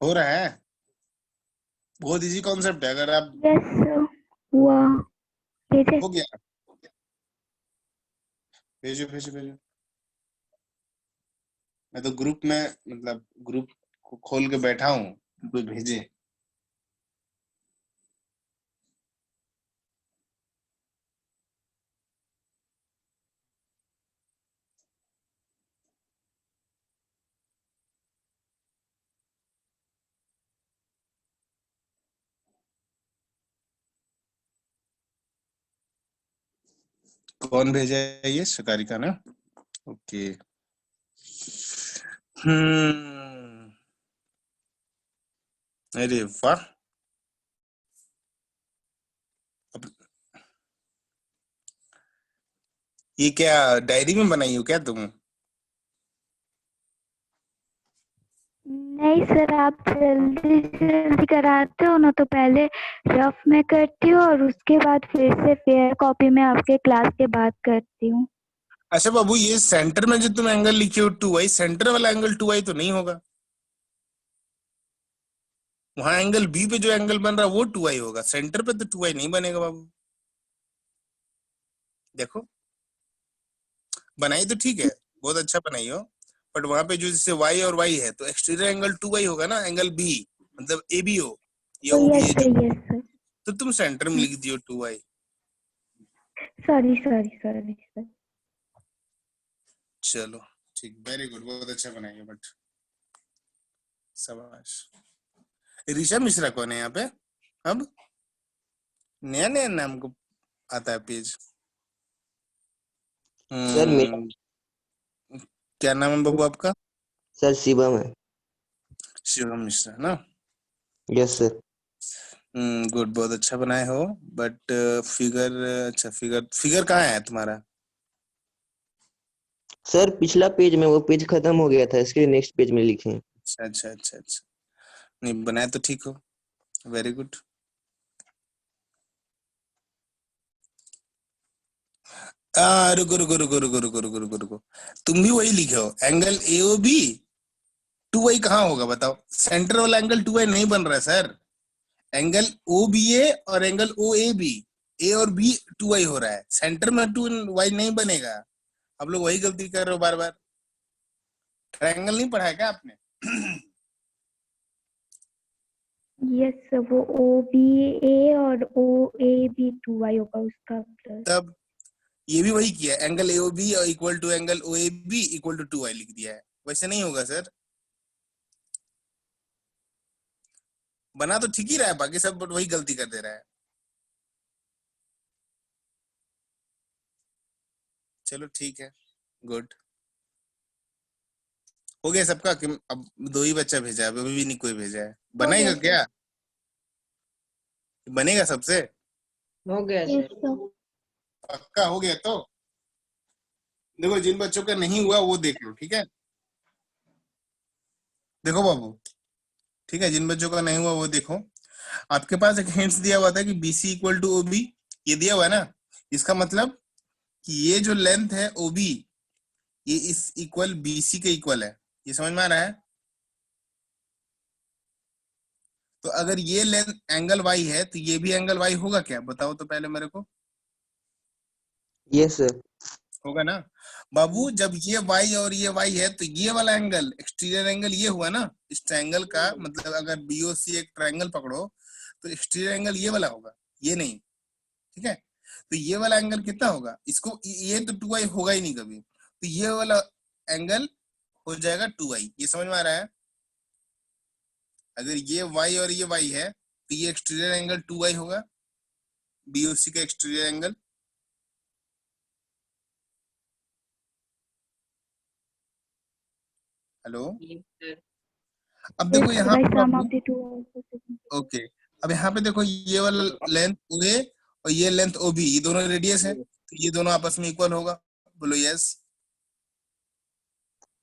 Speaker 3: हो रहा है, बहुत इजी कॉन्सेप्ट है। अगर आप
Speaker 1: यस हुआ भेजे।
Speaker 3: हो गया, भेजो भेजो भेजो। मैं तो ग्रुप में, मतलब ग्रुप को खोल के बैठा हूँ, कोई भेजे। कौन भेजा है ये? शिकारिका ना? ओके। अरे वाह, अब ये क्या डायरी में बनाई हो क्या तुम?
Speaker 1: नहीं सर, आप जल्दी जल्दी कराते हो ना, तो पहले रफ में करती हूँ और उसके बाद फिर से फेयर कॉपी में आपके क्लास के बाद करती हूँ।
Speaker 3: अच्छा बाबू, ये सेंटर में जो तुम एंगल लिखे हो 2i, सेंटर वाला एंगल 2i तो नहीं होगा। वहां एंगल बी पे जो एंगल बन रहा है वो 2i होगा, सेंटर पे तो 2i नहीं बनेगा बाबू। देखो, बनाई तो ठीक है, बहुत अच्छा बनाई हो, बट वहां पे जो जैसे y और y है तो एक्सटीरियर एंगल 2y होगा ना, एंगल बी मतलब ABO या
Speaker 1: यस
Speaker 3: OBA
Speaker 1: सर,
Speaker 3: जो,
Speaker 1: यस सर।
Speaker 3: तो तुम सेंटर में लिख दियो 2y।
Speaker 1: Sorry sorry sorry sir.
Speaker 3: चलो ठीक, वेरी गुड, बहुत अच्छा बनाई है, बट शाबाश। ऋषा मिश्रा कौन है यहाँ पे? अब नया नया नाम को आता है पेज।
Speaker 5: सर मेरा
Speaker 3: क्या नाम है बाबू आपका?
Speaker 5: सर शिवम है।
Speaker 3: शिवम मिश्रा ना?
Speaker 5: Yes sir.
Speaker 3: गुड, बहुत अच्छा बनाए हो, बट फिगर, अच्छा फिगर, फिगर कहाँ है तुम्हारा?
Speaker 5: सर पिछला पेज में वो पेज खत्म हो गया था, इसके लिए नेक्स्ट पेज में लिखे हैं।
Speaker 3: अच्छा अच्छा अच्छा अच्छा, नहीं बनाए तो ठीक हो, वेरी गुड। रुको रुको रुको रुको रुको रुको रुको रुको, तुम भी वही लिखे हो, एंगल AOB 2i कहाँ होगा बताओ? सेंटर वाला एंगल 2i नहीं बन रहा है सर, एंगल OBA और एंगल OAB, ए और बी 2i हो रहा है, सेंटर में 2y नहीं बनेगा। आप लोग वही गलती कर रहे हो बार बार। ट्रायंगल नहीं पढ़ा है क्या आपने?
Speaker 1: यस सर, वो OBA और OAB 2y होगा उसका प्लस।
Speaker 3: तब ये भी वही किया, angle AOB equal to angle OAB equal to 2i लिख दिया है, वैसे नहीं होगा सर। बना तो ठीक ही रहा है, बाकी सब बट वही गलती कर दे रहा है। चलो ठीक है, गुड, हो गया सबका कि अब 2 ही बच्चा भेजा है, अभी भी नहीं कोई भेजा है।
Speaker 4: हो
Speaker 3: बनेगा
Speaker 4: गया
Speaker 3: क्या? बनेगा सबसे?
Speaker 2: हो गया
Speaker 6: यस
Speaker 2: सर।
Speaker 6: सर।
Speaker 3: पक्का हो गया तो देखो, जिन बच्चों का नहीं हुआ वो देख लो, ठीक है? देखो बाबू, ठीक है, जिन बच्चों का नहीं हुआ वो देखो। आपके पास एक हिंट्स दिया हुआ था कि BC इक्वल टू OB, ये दिया हुआ है ना, इसका मतलब कि ये जो लेंथ है OB, ये इस इक्वल BC के इक्वल है, ये समझ में आ रहा है? तो अगर ये लेंथ एंगल Y है तो ये भी एंगल Y होगा क्या, बताओ तो पहले मेरे को।
Speaker 5: Yes sir.
Speaker 3: होगा ना बाबू? जब ये Y और ये Y है तो ये वाला एंगल, एक्सटीरियर एंगल ये हुआ ना, इस ट्रायंगल का मतलब अगर BOC एक ट्रायंगल पकड़ो तो एक्सटीरियर एंगल ये वाला होगा, ये नहीं, ठीक है? तो ये वाला एंगल कितना होगा? इसको ये तो 2i होगा ही नहीं कभी, तो ये वाला एंगल हो जाएगा 2i, ये समझ में आ रहा है? अगर ये y और ये y है तो ये एक्सटीरियर एंगल 2i होगा, BOC का एक्सटीरियर एंगल। हेलो, अब देखो
Speaker 1: यस
Speaker 3: यहाँ
Speaker 1: बाय
Speaker 3: पे
Speaker 1: सम
Speaker 3: बाबू,
Speaker 1: ऑफ द टू।
Speaker 3: ओके, अब यहाँ पे देखो ये वाला लेंथ OA और ये लेंथ OB, ये दोनों रेडियस है, तो ये दोनों आपस में इक्वल होगा, बोलो यस।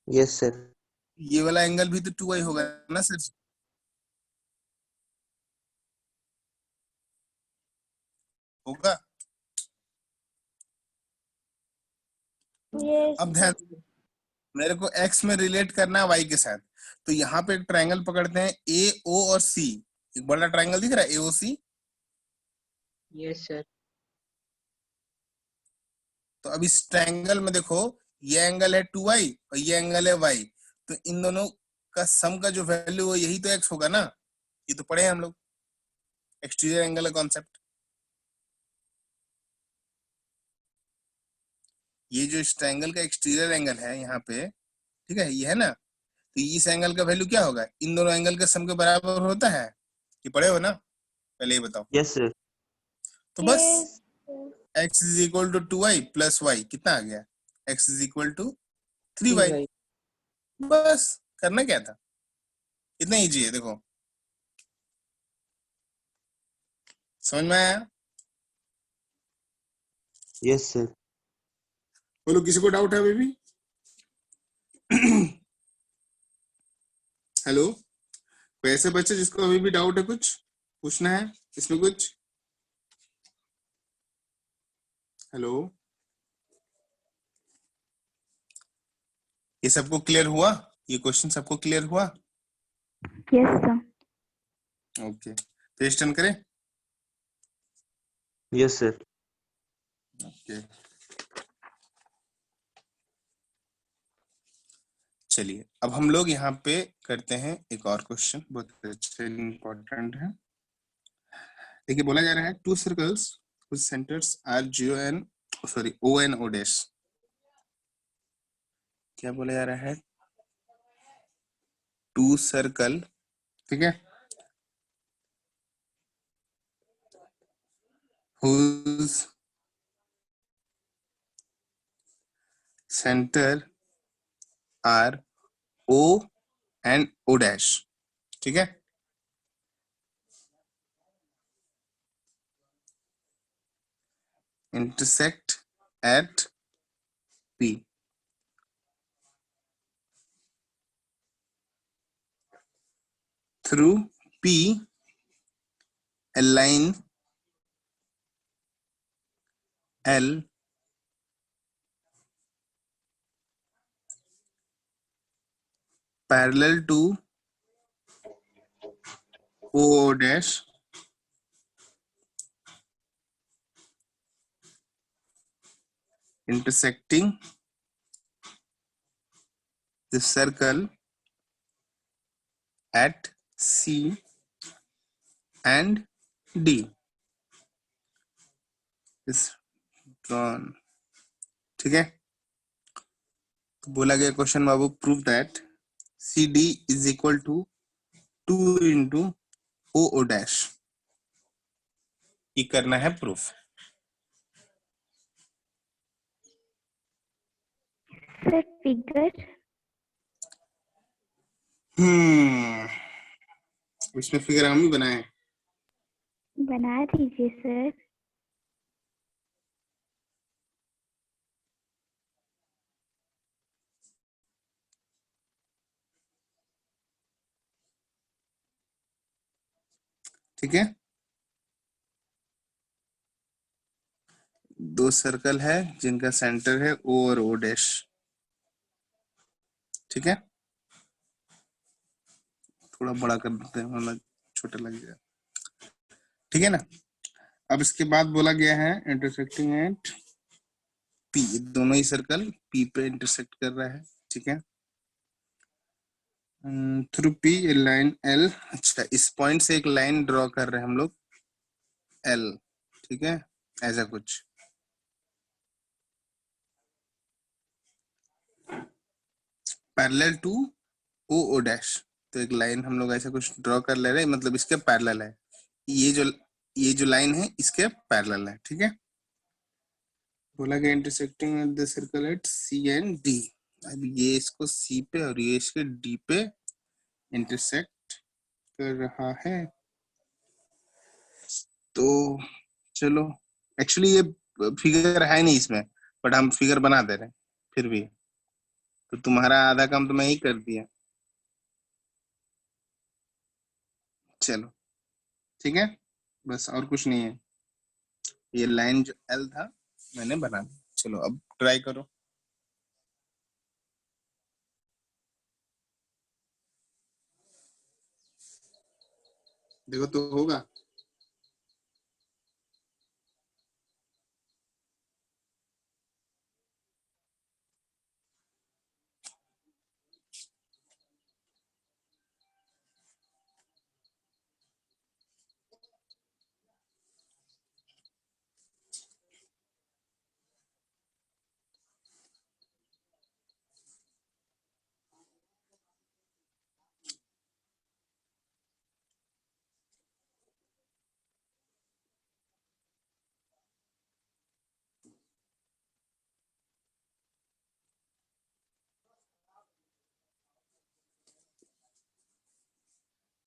Speaker 5: Yes sir.
Speaker 3: ये वाला एंगल भी तो 2i होगा ना सर, होगा?
Speaker 6: ये
Speaker 3: अब ध्यान, मेरे को x में रिलेट करना है y के साथ, तो यहाँ पे एक ट्रायंगल पकड़ते हैं ए ओ और सी। एक बड़ा ट्रायंगल दिख रहा है AOC।
Speaker 2: Yes sir.
Speaker 3: तो अब इस ट्रायंगल में देखो, ये एंगल है 2y और ये एंगल है y, तो इन दोनों का सम का जो वैल्यू हो यही तो x होगा ना। ये तो पढ़े हैं हम लोग, एक्सटीरियर एंगल का कॉन्सेप्ट। ये जो इस ट्रायंगल का एक्सटीरियर एंगल है यहाँ पे, ठीक है, ये है ना, तो इस एंगल का वैल्यू क्या होगा, इन दोनों एंगल के सम के बराबर होता है। ये पढ़े हो ना, पहले ये बताओ।
Speaker 5: Yes sir.
Speaker 3: तो बस
Speaker 6: ये
Speaker 3: x is equal to 2y plus y कितना आ गया, x is equal to 3y। बस करना क्या था, इतना इजी है। देखो समझ में आया?
Speaker 5: Yes sir.
Speaker 3: बोलो, किसी को डाउट है अभी भी? हेलो, कोई ऐसे बच्चे जिसको अभी भी डाउट है, कुछ पूछना है इसमें कुछ? हेलो, ये सबको क्लियर हुआ? ये क्वेश्चन सबको क्लियर हुआ?
Speaker 1: Yes sir.
Speaker 3: Okay, page turn करें।
Speaker 5: Yes sir.
Speaker 3: ओके, चलिए अब हम लोग यहाँ पे करते हैं एक और क्वेश्चन, बहुत अच्छा इंपॉर्टेंट है। देखिए बोला जा रहा है to circles whose centers are O and O dash। क्या बोला जा रहा है, टू सर्कल, ठीक है, whose center are O and O dash, ठीक है। intersect at P। through P a line L parallel to O dash intersecting the circle at C and D is drawn, ठीक है। तो बोला गया question Babu, prove that CD is equal to 2 into O dash। ये करना है proof.
Speaker 1: Sir figure
Speaker 3: इसमें figure हम ही बनाए।
Speaker 1: बना दीजिए सर।
Speaker 3: ठीक है, दो सर्कल है जिनका सेंटर है O और O डैश, ठीक है। थोड़ा बड़ा कर देते हैं वरना छोटा लग जाए, ठीक है ना। अब इसके बाद बोला गया है इंटरसेक्टिंग एट P, दोनों ही सर्कल P पे इंटरसेक्ट कर रहा है, ठीक है। थ्रू P लाइन L, अच्छा इस पॉइंट से एक लाइन ड्रॉ कर रहे हैं हम लोग L, ठीक है, ऐसा कुछ। पैरेलल टू O डैश, तो एक लाइन हम लोग ऐसा कुछ ड्रॉ कर ले रहे हैं, मतलब इसके पैरेलल है, ये जो लाइन है इसके पैरेलल है, ठीक है। बोला गया intersecting at the circle eight C and D। अब ये इसको C पे और ये इसके D पे इंटरसेक्ट कर रहा है। तो चलो, एक्चुअली ये फिगर है नहीं इसमें, बट हम फिगर बना दे रहे हैं फिर भी। तो तुम्हारा आधा काम तो मैं ही कर दिया। चलो ठीक है, बस और कुछ नहीं है। ये लाइन जो L था मैंने बना दिया। चलो अब ट्राई करो। देखो तो होगा।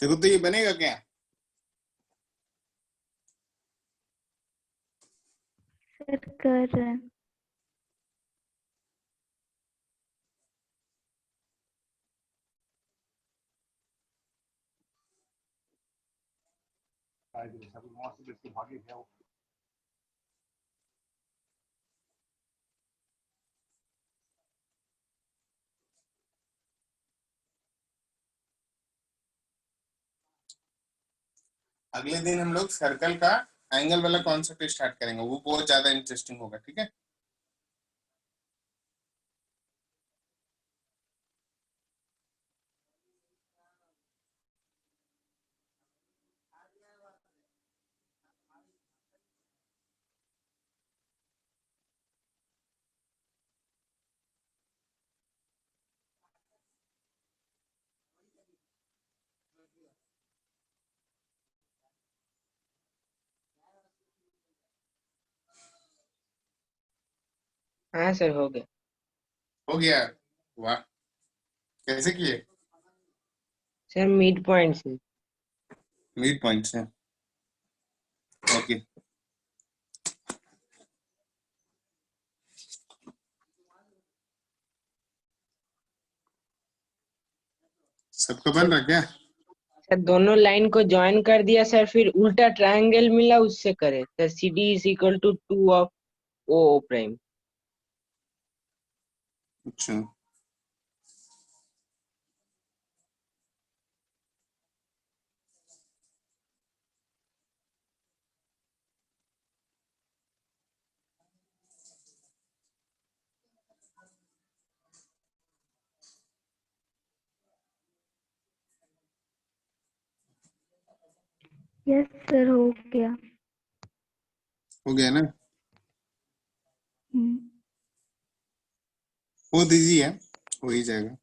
Speaker 3: देखो तो ये बनेगा क्या?
Speaker 1: सर कर रहे हैं।
Speaker 3: अगले दिन हम लोग सर्कल का एंगल वाला कॉन्सेप्ट स्टार्ट करेंगे, वो बहुत ज्यादा इंटरेस्टिंग होगा, ठीक है।
Speaker 2: हाँ सर हो गया।
Speaker 3: हो गया, वाह, कैसे किए?
Speaker 2: सर मिड पॉइंट से।
Speaker 3: मिड पॉइंट से, ओके। सबका बन रहा क्या?
Speaker 2: सर दोनों लाइन को ज्वाइन कर दिया सर, फिर उल्टा ट्रायंगल मिला उससे करे sir, C D is equal to 2 of O prime.
Speaker 3: अच्छा,
Speaker 1: यस सर हो गया।
Speaker 3: हो गया ना?
Speaker 1: हम्म।
Speaker 3: हो दीजिए, हो ही जाएगा।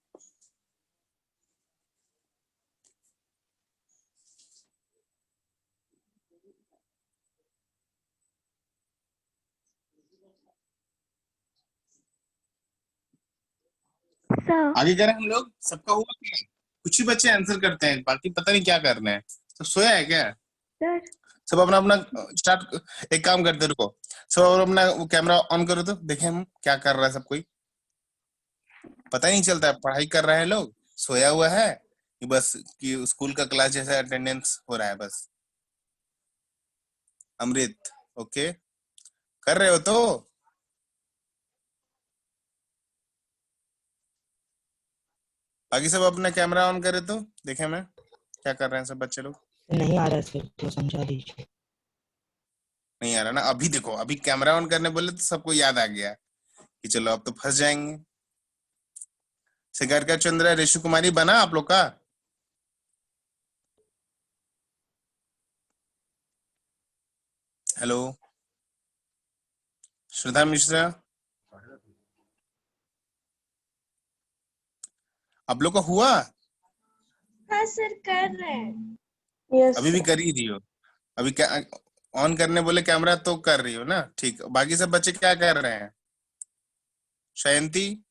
Speaker 1: सर
Speaker 3: आगे करें हम लोग, सबका हुआ क्या? कुछ ही बच्चे आंसर करते हैं, बाकी पता नहीं क्या कर रहे हैं। तो सोया है क्या
Speaker 1: सर
Speaker 3: सब? अपना अपना स्टार्ट, एक काम करते रुको, सब अपना कैमरा ऑन करो तो देखें हम क्या कर रहा है सब। कोई पता ही नहीं चलता है, पढ़ाई कर रहे हैं लोग, सोया हुआ है कि बस कि स्कूल का क्लास जैसा अटेंडेंस हो रहा है बस। अमृत, ओके, कर रहे हो तो? बाकी सब अपना कैमरा ऑन करे तो देखें मैं क्या कर रहे हैं सब बच्चे लोग।
Speaker 7: नहीं आ रहा है सर, तो समझा दीजिए।
Speaker 3: नहीं आ रहा ना? अभी देखो, अभी कैमरा ऑन करने बोले तो सबको याद आ गया कि चलो अब तो फंस जाएंगे। सिगार का चंद्रा रेशु कुमारी बना आप लोग का? हेलो, श्रद्धा मिश्रा, आप लोग का हुआ?
Speaker 6: हाँ सर कर रहे हैं।
Speaker 4: यस
Speaker 3: अभी भी कर ही रही हो? अभी क्या ऑन करने बोले कैमरा तो कर रही हो ना? ठीक, बाकी सब बच्चे क्या कर रहे हैं? शयंती,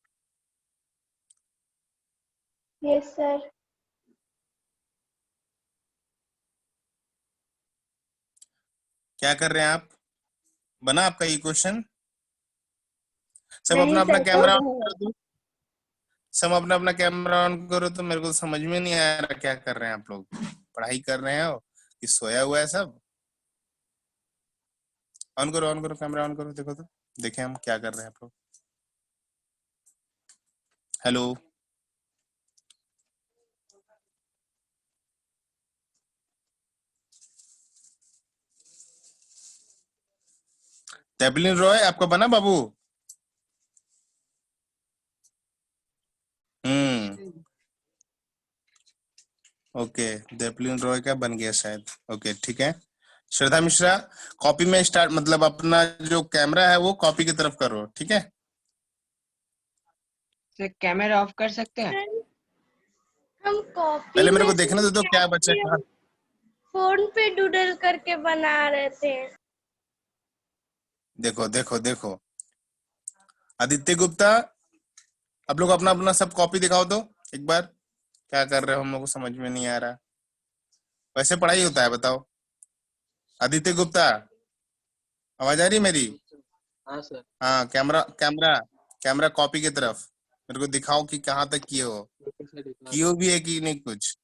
Speaker 4: यस सर।
Speaker 3: क्या कर रहे हैं आप? बना आपका ये क्वेश्चन? सब अपना
Speaker 4: नहीं
Speaker 3: अपना
Speaker 4: सर,
Speaker 3: कैमरा
Speaker 4: कब
Speaker 3: ऑन
Speaker 4: हुआ?
Speaker 3: कर दो, सब अपना अपना कैमरा ऑन करो तो मेरे को समझ में नहीं आ रहा क्या कर रहे हैं आप लोग। पढ़ाई कर रहे हो कि सोया हुआ है सब? ऑन करो कैमरा ऑन करो, देखो तो देखें हम क्या कर रहे हैं आप लोग। हेलो, डेपलिन रॉय आपका बना बाबू? ओके, डेपलिन रॉय का बन गया शायद। ओके ठीक है। श्रद्धा मिश्रा, कॉपी में स्टार्ट, मतलब अपना जो कैमरा है वो कॉपी की तरफ करो, ठीक है?
Speaker 2: सर कैमरा ऑफ कर सकते हैं?
Speaker 6: हम कॉपी
Speaker 3: पहले मेरे
Speaker 6: में
Speaker 3: को देखने दो तो क्या बचा है।
Speaker 6: फोन पे डूडल करके बना रहे थे।
Speaker 3: देखो देखो देखो, आदित्य गुप्ता, आप लोग अपना अपना सब कॉपी दिखाओ तो एक बार, क्या कर रहे हो, हम लोग को समझ में नहीं आ रहा। वैसे पढ़ाई होता है, बताओ। आदित्य गुप्ता, आवाज आ रही है मेरी?
Speaker 2: हाँ सर।
Speaker 3: हाँ, कैमरा कैमरा कैमरा कॉपी की तरफ मेरे को दिखाओ कि कहाँ तक किए हो, कियो भी है कि नहीं कुछ।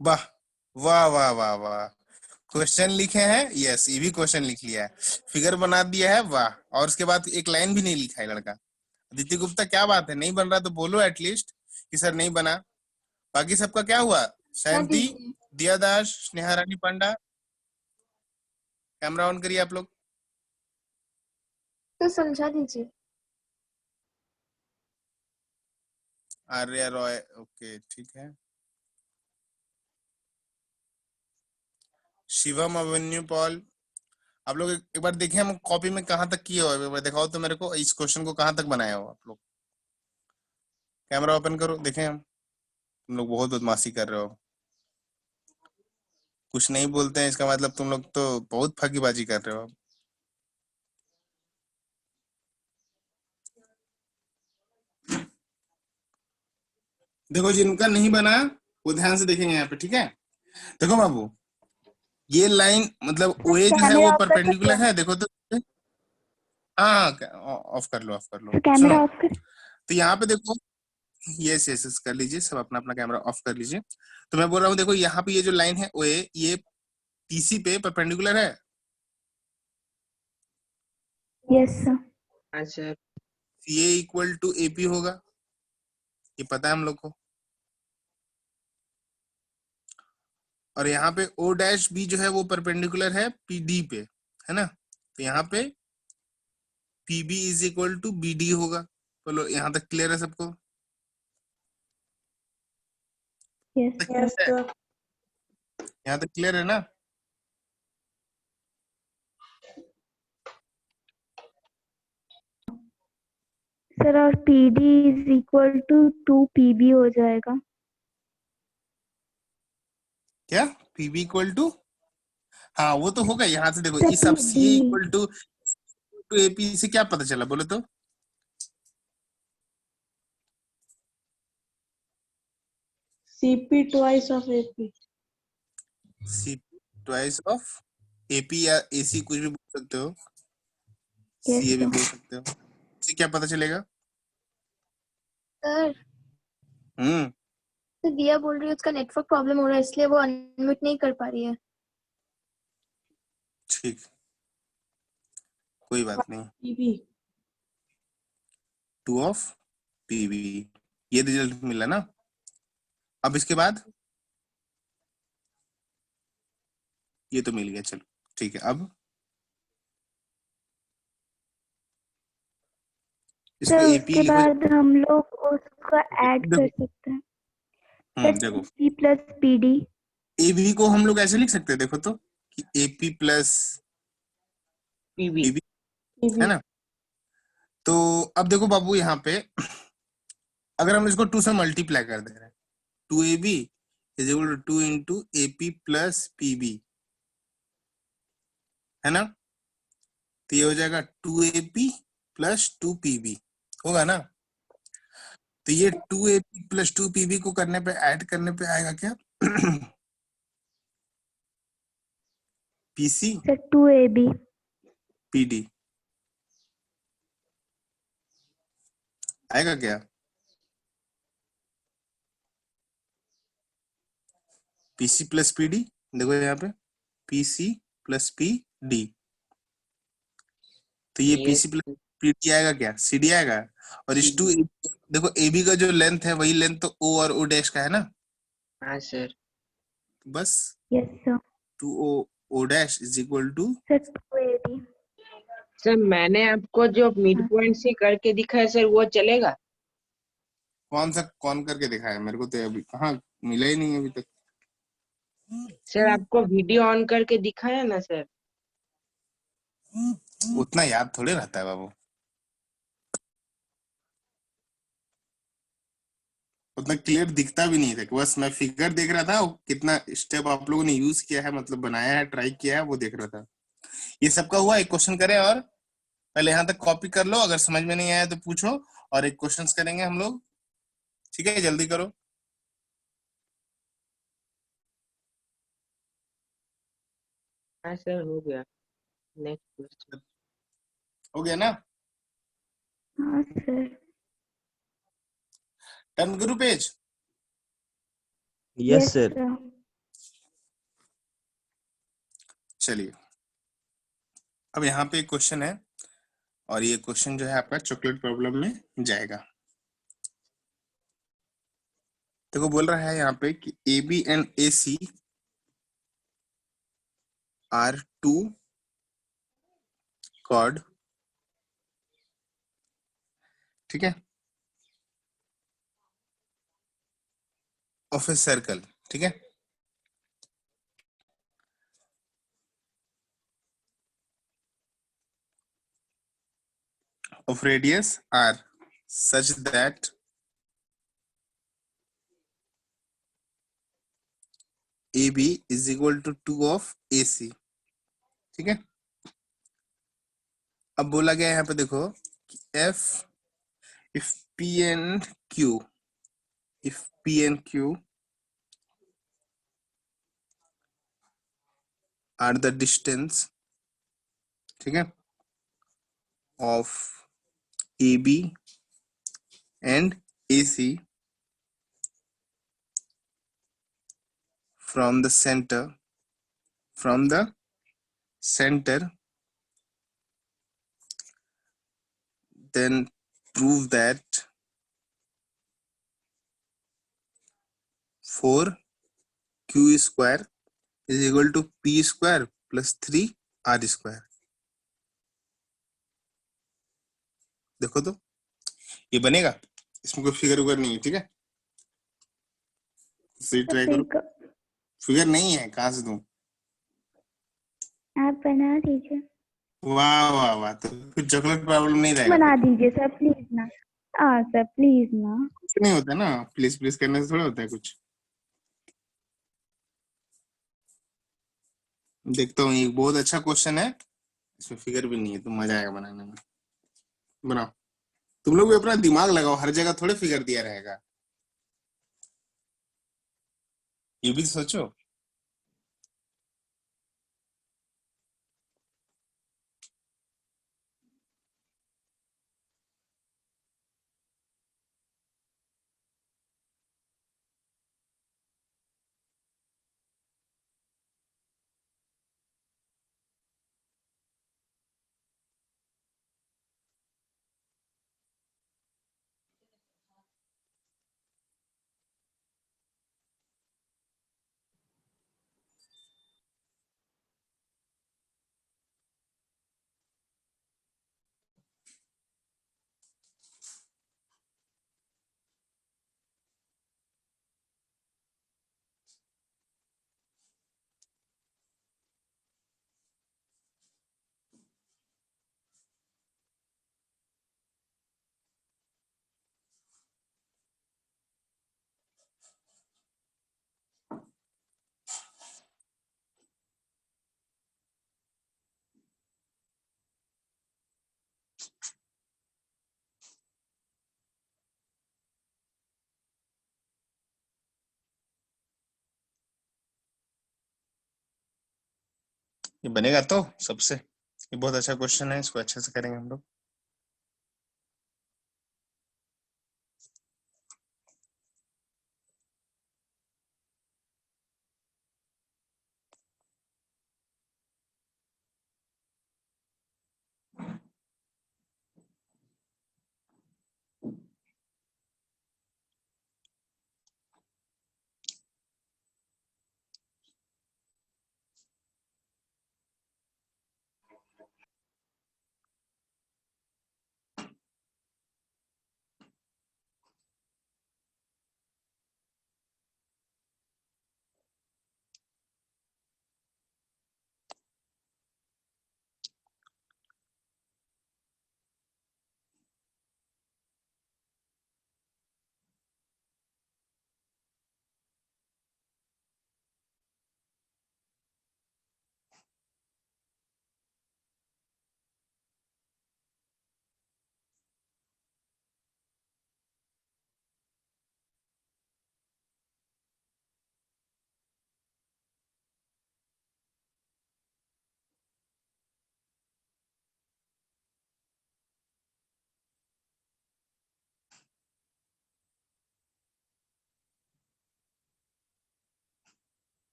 Speaker 3: वाह वाह वाह वाह वाह, क्वेश्चन लिखे हैं, यस, ये भी क्वेश्चन लिख लिया है, फिगर बना दिया है, वाह। और उसके बाद एक लाइन भी नहीं लिखा है लड़का। आदित्य गुप्ता, क्या बात है, नहीं बन रहा तो बोलो एटलीस्ट कि सर नहीं बना। बाकी सबका क्या हुआ? शांति, दिया दास, स्नेहा रानी पांडा, कैमरा ऑन करिए आप लोग।
Speaker 6: तो समझा दीजिए।
Speaker 3: आर्या रॉय, ओके ठीक है। शिवम अवेन्यू पॉल, आप लोग एक बार देखें हम कॉपी में कहाँ तक किए हो, एक बार दिखाओ तो मेरे को, इस क्वेश्चन को कहाँ तक बनाया हो आप लोग। कैमरा ओपन करो, देखें हम। तुम लोग बहुत बदमाशी कर रहे हो, कुछ नहीं बोलते हैं इसका मतलब तुम लोग तो बहुत फकीबाजी कर रहे हो। देखो, जिनका नहीं बना वो ध्यान से देखेंगे यहाँ पे, ठीक है? देखो बाबू, ये लाइन मतलब ओए जो है वो परपेंडिकुलर है, देखो तो। हाँ, ऑफ कर लो, ऑफ कर लो।
Speaker 1: कैमरा
Speaker 3: सुनो,
Speaker 1: ऑफ कर।
Speaker 3: तो यहाँ पे देखो, यस यस यस कर लीजिए, सब अपना अपना कैमरा ऑफ कर लीजिए। तो मैं बोल रहा हूँ, देखो यहाँ पे ये जो लाइन है ओए, ये पीसी पे परपेंडिकुलर है।
Speaker 1: Yes sir.
Speaker 2: हाँ sir.
Speaker 3: CA equal to AP होगा, ये पता है हम लोग को। और यहाँ पे ओ डैश बी जो है वो परपेंडिकुलर है पीडी पे, है ना? तो यहाँ पे PB is equal to BD होगा। बोलो, यहाँ तक क्लियर है सबको?
Speaker 1: Yes
Speaker 4: sir.
Speaker 3: यहाँ तक क्लियर है ना?
Speaker 1: सर, और PD is equal to 2PB हो जाएगा।
Speaker 3: क्या पीबी इक्वल टू? हाँ वो तो होगा। यहाँ से देखो,
Speaker 1: सर
Speaker 3: इस अब CA
Speaker 1: PD
Speaker 3: equal to AP से क्या पता चला, बोलो तो?
Speaker 6: CP twice of AP।
Speaker 3: CP twice of AP या एसी, कुछ भी बोल सकते हो,
Speaker 1: यस
Speaker 3: सीए भी
Speaker 1: सर।
Speaker 3: बोल सकते हो। इससे क्या पता चलेगा?
Speaker 6: सर, तो दिया बोल रही है उसका नेटवर्क प्रॉब्लम हो रहा है इसलिए वो अनम्यूट नहीं कर पा रही है।
Speaker 3: ठीक, कोई बात नहीं।
Speaker 6: पीबी
Speaker 3: 2 ऑफ पीवी, ये रिजल्ट मिला ना? अब इसके बाद ये तो मिल गया, चलो ठीक है। अब इसको
Speaker 1: सर
Speaker 3: एपी
Speaker 1: उसके
Speaker 3: लिखो।
Speaker 1: बाद हम लोग उसका ऐड कर
Speaker 3: देखो,
Speaker 1: सकते हैं। सर
Speaker 3: देखो,
Speaker 1: C प्लस PD।
Speaker 3: एबी को हम लोग ऐसे लिख सकते हैं, देखो तो, कि एपी प्लस
Speaker 2: पीबी।
Speaker 3: पीबी, है ना? तो अब देखो बाबू, यहाँ पे अगर हम इसको 2 से मल्टीप्लाई कर दे रहे हैं, 2AB is equal to 2 into AP plus PB, है ना? तो ये हो जाएगा 2AP प्लस 2PB, होगा ना? तो ये 2AP प्लस 2PB को करने पे, ऐड करने पे आएगा क्या? PC
Speaker 1: sir 2AB।
Speaker 3: PD आएगा क्या? PC प्लस PD, देखो यहाँ पे PC प्लस PD, तो ये
Speaker 2: ये
Speaker 3: PC प्लस पीडी आएगा क्या, सीडी आएगा। और इस टू देखो AB का जो लेंथ है वही लेंथ तो O और O डैश का है ना।
Speaker 2: हाँ सर।
Speaker 3: बस
Speaker 1: yes sir.
Speaker 3: 2O dash is equal to.
Speaker 1: Sir 2AB।
Speaker 2: Sir मैंने आपको जो मिड पॉइंट से करके दिखाया सर वो चलेगा?
Speaker 3: कौन सा कौन करके दिखाया मेरे को, तो अभी कहाँ मिला ही नहीं है अभी तक।
Speaker 2: सर आपको वीडियो ऑन करके दिखाया ना सर।
Speaker 3: उतना याद थोड़े रहता है बाबू, उतना क्लियर दिखता भी नहीं था। बस मैं फिगर देख रहा था, कितना स्टेप आप लोगों ने यूज किया है, मतलब बनाया है, ट्राई किया है, वो देख रहा था। ये सबका हुआ। एक क्वेश्चन करें और पहले यहाँ तक कॉपी कर लो, अगर समझ में नहीं आया तो पूछो, और एक क्वेश्चंस करेंगे हम लोग। ठीक है, जल्दी करो।
Speaker 2: हाँ सर हो गया। Next question.
Speaker 3: हो गया ना।
Speaker 1: हाँ सर।
Speaker 3: टर्न करूं पेज।
Speaker 5: Yes sir.
Speaker 1: सर।
Speaker 3: चलिए, अब यहाँ पे एक क्वेश्चन है, और ये क्वेश्चन जो है आपका चॉकलेट प्रॉब्लम में जाएगा। देखो बोल रहा है यहाँ पे कि AB and AC are two chord, ठीक है, ऑफ ए सर्कल, ठीक है। of radius r such that AB is equal to 2 of AC, ठीक है। अब बोला गया यहाँ पे देखो कि if P and Q are the distance, ठीक है, of AB and AC from the center, then prove that 4Q square is equal to P square plus 3R square। देखो तो ये बनेगा, इसमें कोई फिगर उगर नहीं है, ठीक है। सही ट्राई करो। फिगर नहीं है, कहाँ से दूं?
Speaker 1: आप बना दीजिए।
Speaker 3: वाह वाह वाह, तो फिर चॉकलेट प्रॉब्लम नहीं रहेगा।
Speaker 1: बना दीजिए सर प्लीज ना। हाँ सर प्लीज ना।
Speaker 3: कुछ नहीं होता ना, प्लीज प्लीज करने से थोड़ा होता है कुछ। देखता हूँ, ये बहुत अच्छा क्वेश्चन है, इसमें फिगर भी नहीं है, तो मजा आएगा बनाने में। बनाओ, तुम लोग भी अपना दिमाग लगाओ, हर जगह थोड़े फिगर दिया रहेगा, ये भी सोचो। ये बनेगा तो सबसे, ये बहुत अच्छा क्वेश्चन है, इसको अच्छे से करेंगे हम लोग।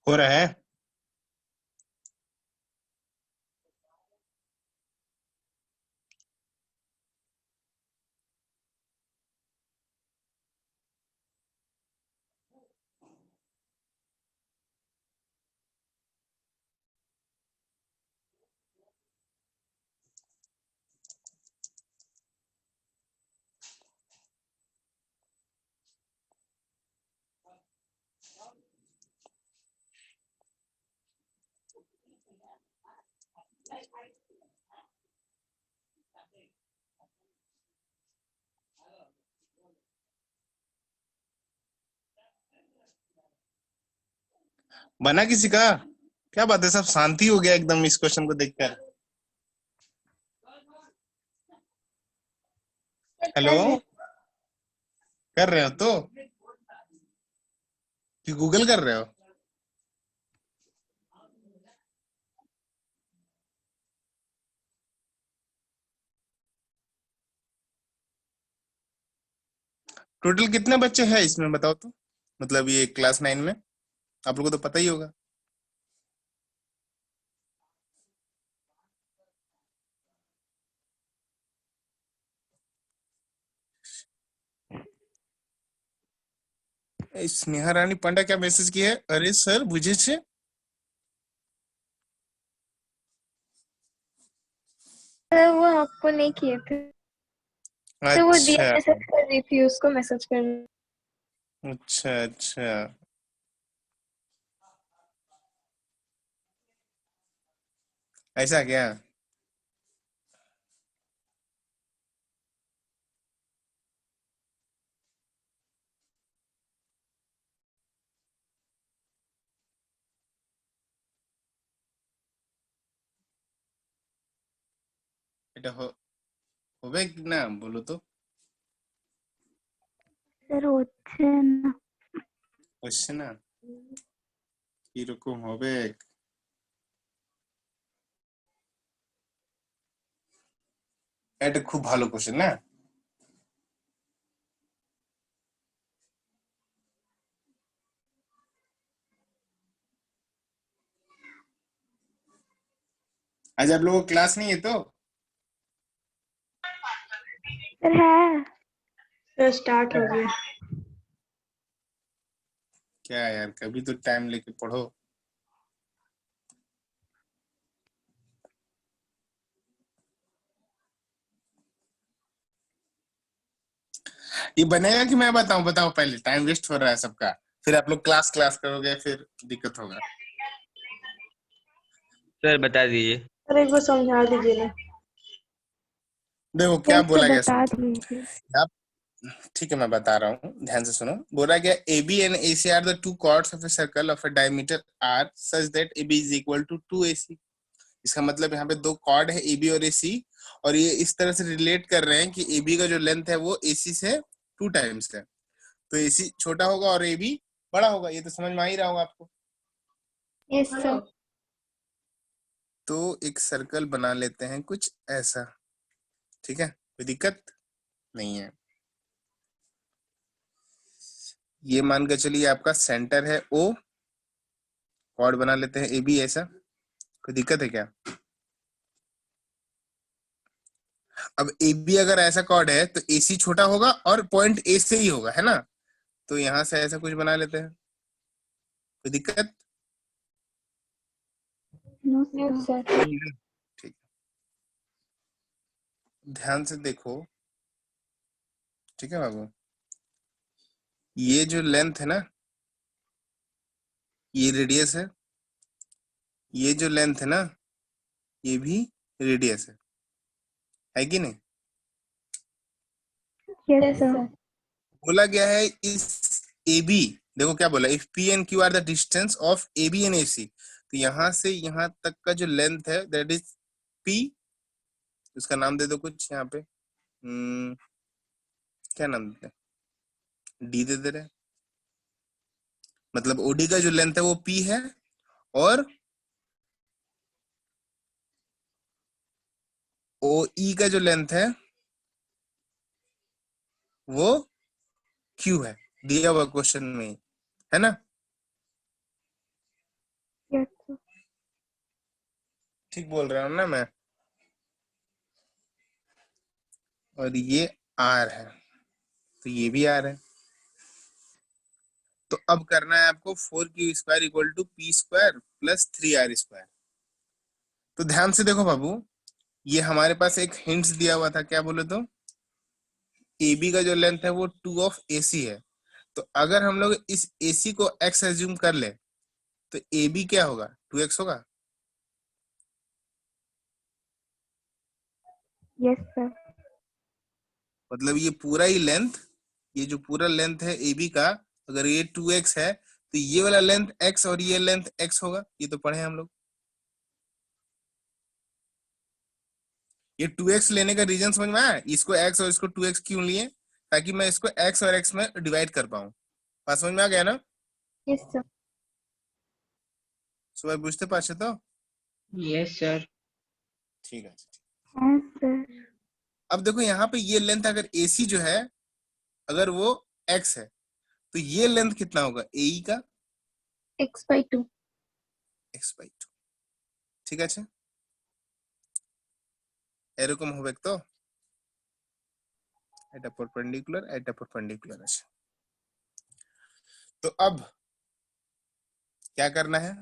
Speaker 3: हो रहा है। बना किसी का? क्या बात है, सब शांति हो गया एकदम इस क्वेश्चन को देखकर। हेलो, कर रहे हो तो कि गूगल कर रहे हो? टोटल कितने बच्चे हैं इसमें बताओ तो, मतलब ये क्लास 9 में आप लोगों को तो पता ही होगा। स्नेहा रानी पांडा क्या मैसेज किया है? अरे सर बुझे छे
Speaker 8: वो आपको नहीं किए थे, तो वो दिया
Speaker 3: अच्छा
Speaker 8: मैसेज कर रही थी, उसको मैसेज करना।
Speaker 3: अच्छा अच्छा, ऐसा क्या? এটা হবে কি না বলো তো?
Speaker 1: স্যার হচ্ছে না।
Speaker 3: হচ্ছে না, কিরকম হবে? এটা খুব ভালো কোশ্চেন না? आज आप लोगों को क्लास नहीं है तो?
Speaker 1: सर है।
Speaker 4: तो स्टार्ट हो गया।
Speaker 3: क्या यार, कभी तो टाइम लेके पढ़ो। ये बनेगा कि मैं बताऊं? बताओ पहले, टाइम वेस्ट हो रहा है सबका, फिर आप लोग क्लास क्लास करोगे फिर दिक्कत होगा।
Speaker 5: सर बता दीजिए।
Speaker 4: सर एक बार समझा दीजिए ना।
Speaker 3: देखो क्या
Speaker 1: कैसे
Speaker 3: बोला गया,
Speaker 1: बता
Speaker 3: समझो
Speaker 1: दीजिए।
Speaker 3: आप। ठीक है मैं बता रहा हूँ, ध्यान से सुनो। बोला गया AB and AC are the two chords of a circle of a diameter R such that AB is equal to 2AC। इसका मतलब यहाँ पे दो कॉर्ड है AB और AC, और ये इस तरह से रिलेट कर रहे हैं कि AB का जो लेंथ है वो AC से 2 टाइम्स है, तो AC छोटा होगा और AB बड़ा होगा। ये तो समझ में आ ही रहा होगा आपको।
Speaker 8: Yes sir.
Speaker 3: तो एक सर्कल बना लेते हैं कुछ ऐसा, ठीक है, कोई दिक्कत नहीं है। ये मान के चलिए आपका सेंटर है O, कॉर्ड बना लेते हैं AB ऐसा, कोई दिक्कत है क्या? अब AB अगर ऐसा कॉर्ड है तो AC छोटा होगा और पॉइंट A से ही होगा, है ना? तो यहां से ऐसा कुछ बना लेते हैं, कोई दिक्कत
Speaker 1: नो
Speaker 8: सर।
Speaker 3: नहीं है? ठीक, ध्यान से देखो, ठीक है बाबू। ये जो लेंथ है ना, ये रेडियस है, ये जो लेंथ है ना, ये भी रेडियस है कि नहीं?
Speaker 1: Yes sir.
Speaker 3: बोला गया है इस AB, देखो क्या बोला, if P and Q are the distance of AB and AC, तो यहाँ से यहाँ तक का जो लेंथ है दैट इज P, उसका नाम दे दो कुछ यहाँ पे, क्या नाम देते हैं? D दे दे रहे, मतलब OD का जो लेंथ है वो P है, और OE का जो लेंथ है वो Q है, दिया हुआ क्वेश्चन में, है ना? ठीक बोल रहा हूँ ना मैं? और ये r है, तो ये भी r है। तो अब करना है आपको 4q² equal to p² plus 3r²। तो ध्यान से देखो बाबू, ये हमारे पास एक हिंट्स दिया हुआ था, क्या बोले तो AB का जो लेंथ है वो 2 ऑफ AC है। तो अगर हम लोग इस AC को x एज्यूम कर ले तो AB क्या होगा? 2x होगा।
Speaker 1: Yes sir.
Speaker 3: मतलब ये पूरा ही लेंथ, ये जो पूरा लेंथ है AB का, अगर ये 2x है तो ये वाला लेंथ x और ये लेंथ x होगा। ये तो पढ़े हम लोग। ये 2x लेने का रीजन समझ में आया? इसको x और इसको 2x क्यों लिए? ताकि मैं इसको x और x में डिवाइड कर पाऊं। बात समझ में आ गया ना?
Speaker 8: Yes sir.
Speaker 3: सुबह बुझते पाछे तो?
Speaker 2: Yes sir.
Speaker 3: ठीक है।
Speaker 1: हाँ सर।
Speaker 3: अब देखो यहाँ पे ये लेंथ अगर AC जो है अगर वो x है तो ये लेंथ कितना होगा AE का?
Speaker 8: x/2।
Speaker 3: x/2। ঠিক আছে, এরকম হবে তো, এটা परपेंडिकुलर এটা परपेंडिकुलर আছে। तो अब क्या करना है,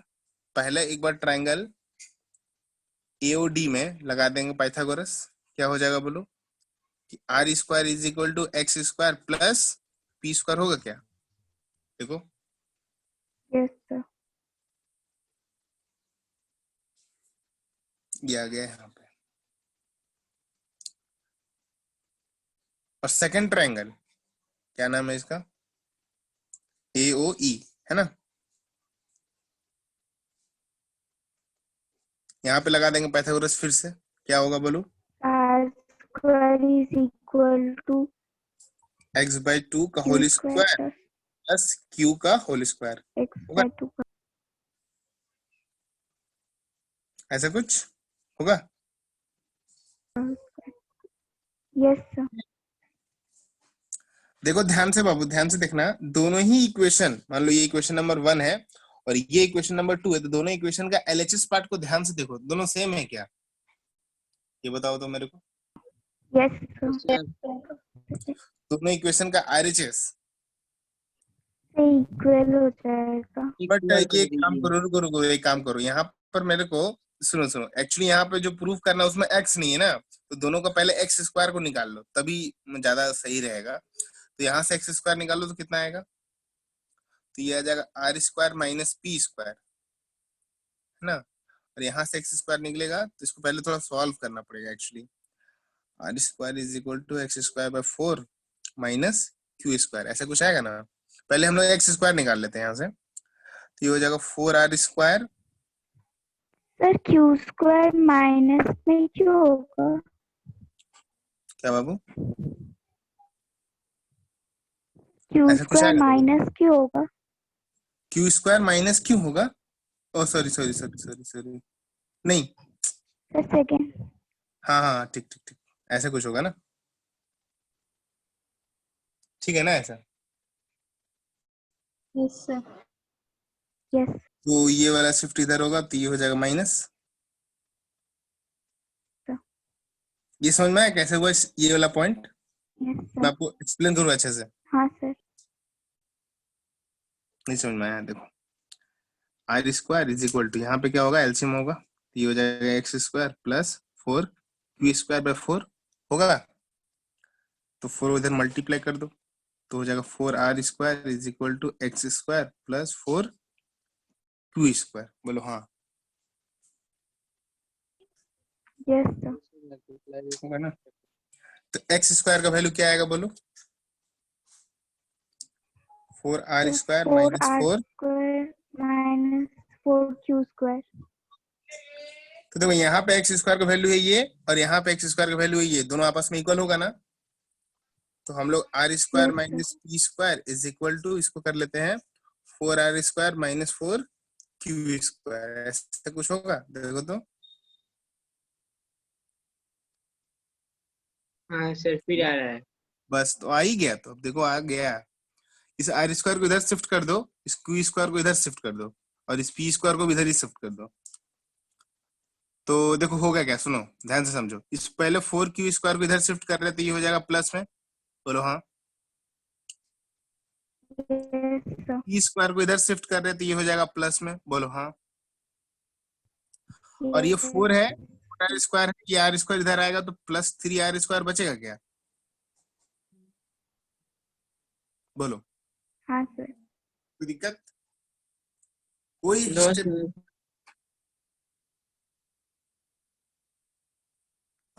Speaker 3: पहले एक बार ट्रायंगल AOD में लगा देंगे पाइथागोरस। क्या हो जाएगा बोलो कि r² is equal to x² plus p² होगा क्या? देखो
Speaker 1: यस सर।
Speaker 3: ये आ गया यहाँ पे। और सेकंड ट्रायंगल क्या नाम है इसका? AOE है ना। यहाँ पे लगा देंगे पाइथागोरस फिर से। क्या होगा बोलो?
Speaker 1: r² is equal to
Speaker 3: x/2 का होल स्क्वायर प्लस q का होल स्क्वायर होगा।
Speaker 1: x/2।
Speaker 3: ऐसा कुछ होगा?
Speaker 1: Yes sir.
Speaker 3: देखो ध्यान से बाबू, ध्यान से देखना, दोनों ही इक्वेशन, मान लो ये इक्वेशन नंबर 1 है और ये इक्वेशन नंबर 2 है, तो दोनों इक्वेशन का LHS पार्ट को ध्यान से देखो, दोनों सेम है क्या? ये बताओ तो मेरे को।
Speaker 1: Yes sir.
Speaker 3: दोनों इक्वेशन का RHS।
Speaker 1: इक्वल हो जाएगा।
Speaker 3: बट ये काम करो, रुको रुको, एक काम करो, यहाँ पर मेरे को सुनो सुनो, एक्चुअली यहाँ पे जो प्रूफ करना है उसमें x नहीं है ना, तो दोनों का पहले x² को निकाल लो, तभी ज्यादा सही रहेगा। तो यहाँ से x² निकालो तो कितना आएगा? तो ये आ जाएगा r² माइनस p² है ना। और यहाँ से x² निकलेगा तो इसको पहले थोड़ा सॉल्व करना पड़ेगा actually. r² is equal to x² / 4 minus q², ऐसा कुछ आएगा ना। पहले हम लोग x² निकाल लेते हैं यहाँ से, तो ये हो जाएगा 4r²।
Speaker 1: सर q² माइनस में क्यों होगा?
Speaker 3: क्या बाबू?
Speaker 1: q² माइनस क्यों होगा?
Speaker 3: q² माइनस क्यों होगा? Oh sorry sorry sorry sorry sorry, नहीं
Speaker 1: सर सेकेंड।
Speaker 3: हाँ हाँ ठीक ठीक ठीक, ऐसा कुछ होगा ना। ठीक है ना ऐसा?
Speaker 8: Yes sir.
Speaker 1: यस।
Speaker 3: तो ये वाला शिफ्ट इधर होगा तो ये हो जाएगा माइनस। ये समझ में आया कैसे हुआ ये वाला पॉइंट?
Speaker 1: यस
Speaker 3: मैं
Speaker 1: सर।
Speaker 3: आपको एक्सप्लेन करूँ अच्छे से?
Speaker 1: हाँ सर।
Speaker 3: नहीं समझ में आया? देखो r² इज इक्वल टू, यहाँ पे क्या होगा एलसीएम होगा, तो ये हो जाएगा x² प्लस 4 q² / 4 होगा। तो 4 इधर मल्टीप्लाई कर दो तो हो जाएगा 4r² is equal to x² plus 4 q²। बोलो हाँ।
Speaker 1: Yes sir.
Speaker 3: होगा ना। तो x² का वैल्यू क्या आएगा बोलो? 4r² minus 4।
Speaker 1: 4r² minus 4q²।
Speaker 3: तो देखो यहाँ पे x² का वैल्यू है ये और यहाँ पे x² का वैल्यू है ये, दोनों आपस में इक्वल होगा ना। तो हम लोग r² minus p² is equal to, इसको कर लेते हैं 4r² माइनस 4q²। ऐसा कुछ होगा? देखो तो।
Speaker 2: हाँ सर, फिर आ रहा है।
Speaker 3: बस तो आ ही गया। तो अब देखो आ गया। इस r² को इधर शिफ्ट कर दो, इस q² को इधर शिफ्ट कर दो और इस p² को भी इधर ही शिफ्ट कर दो। तो देखो होगा क्या, सुनो ध्यान से समझो। इस पहले 4q स्क्वायर को इधर शिफ्ट कर रहे तो ये हो जाएगा प्लस में, बोलो हाँ।
Speaker 1: Yes, sir.
Speaker 3: p स्क्वायर को इधर शिफ्ट कर रहे तो ये हो जाएगा प्लस में, बोलो हाँ। और ये 4 है, आर स्क्वायर है, ये आर स्क्वायर इधर आएगा तो प्लस 3r स्क्वायर बचेगा क्या, बोलो
Speaker 1: हाँ सर।
Speaker 3: कोई दिक्कत? कोई
Speaker 2: नो
Speaker 3: स्टेप
Speaker 2: सर।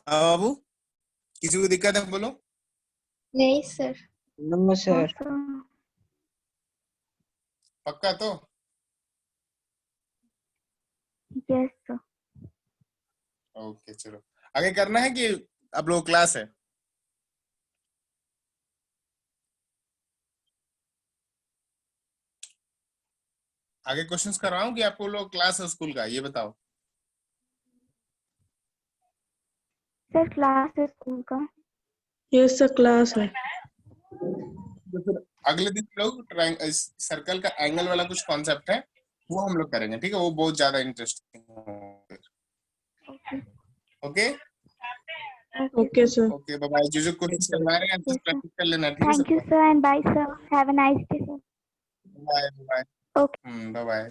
Speaker 3: बाबू, किसी को दिक्कत है बोलो?
Speaker 8: नहीं सर।
Speaker 2: नो
Speaker 1: हाँ
Speaker 2: सर।
Speaker 1: सर।
Speaker 3: पक्का तो?
Speaker 1: Yes sir.
Speaker 3: ओके चलो आगे करना है कि आप लोग क्लास है? आगे क्वेश्चंस करवाऊं कि आपको लोग क्लास है स्कूल का, ये बताओ।
Speaker 1: सर क्लास है स्कूल का।
Speaker 4: यस सर क्लास है।
Speaker 3: तो फिर अगले दिन लोग सर्कल का एंगल वाला कुछ कॉन्सेप्ट है वो हम लोग करेंगे, ठीक है? वो बहुत ज्यादा interesting. Okay
Speaker 4: okay sir.
Speaker 3: Okay bye bye. जो क्वेश्चंस करवा रहे हैं
Speaker 1: Yes, sir.
Speaker 3: प्रैक्टिस कर लेना, ठीक है?
Speaker 1: Thank you, sir, and bye, sir. Have a nice day, sir.
Speaker 3: Bye bye.
Speaker 1: Okay.
Speaker 3: Bye bye.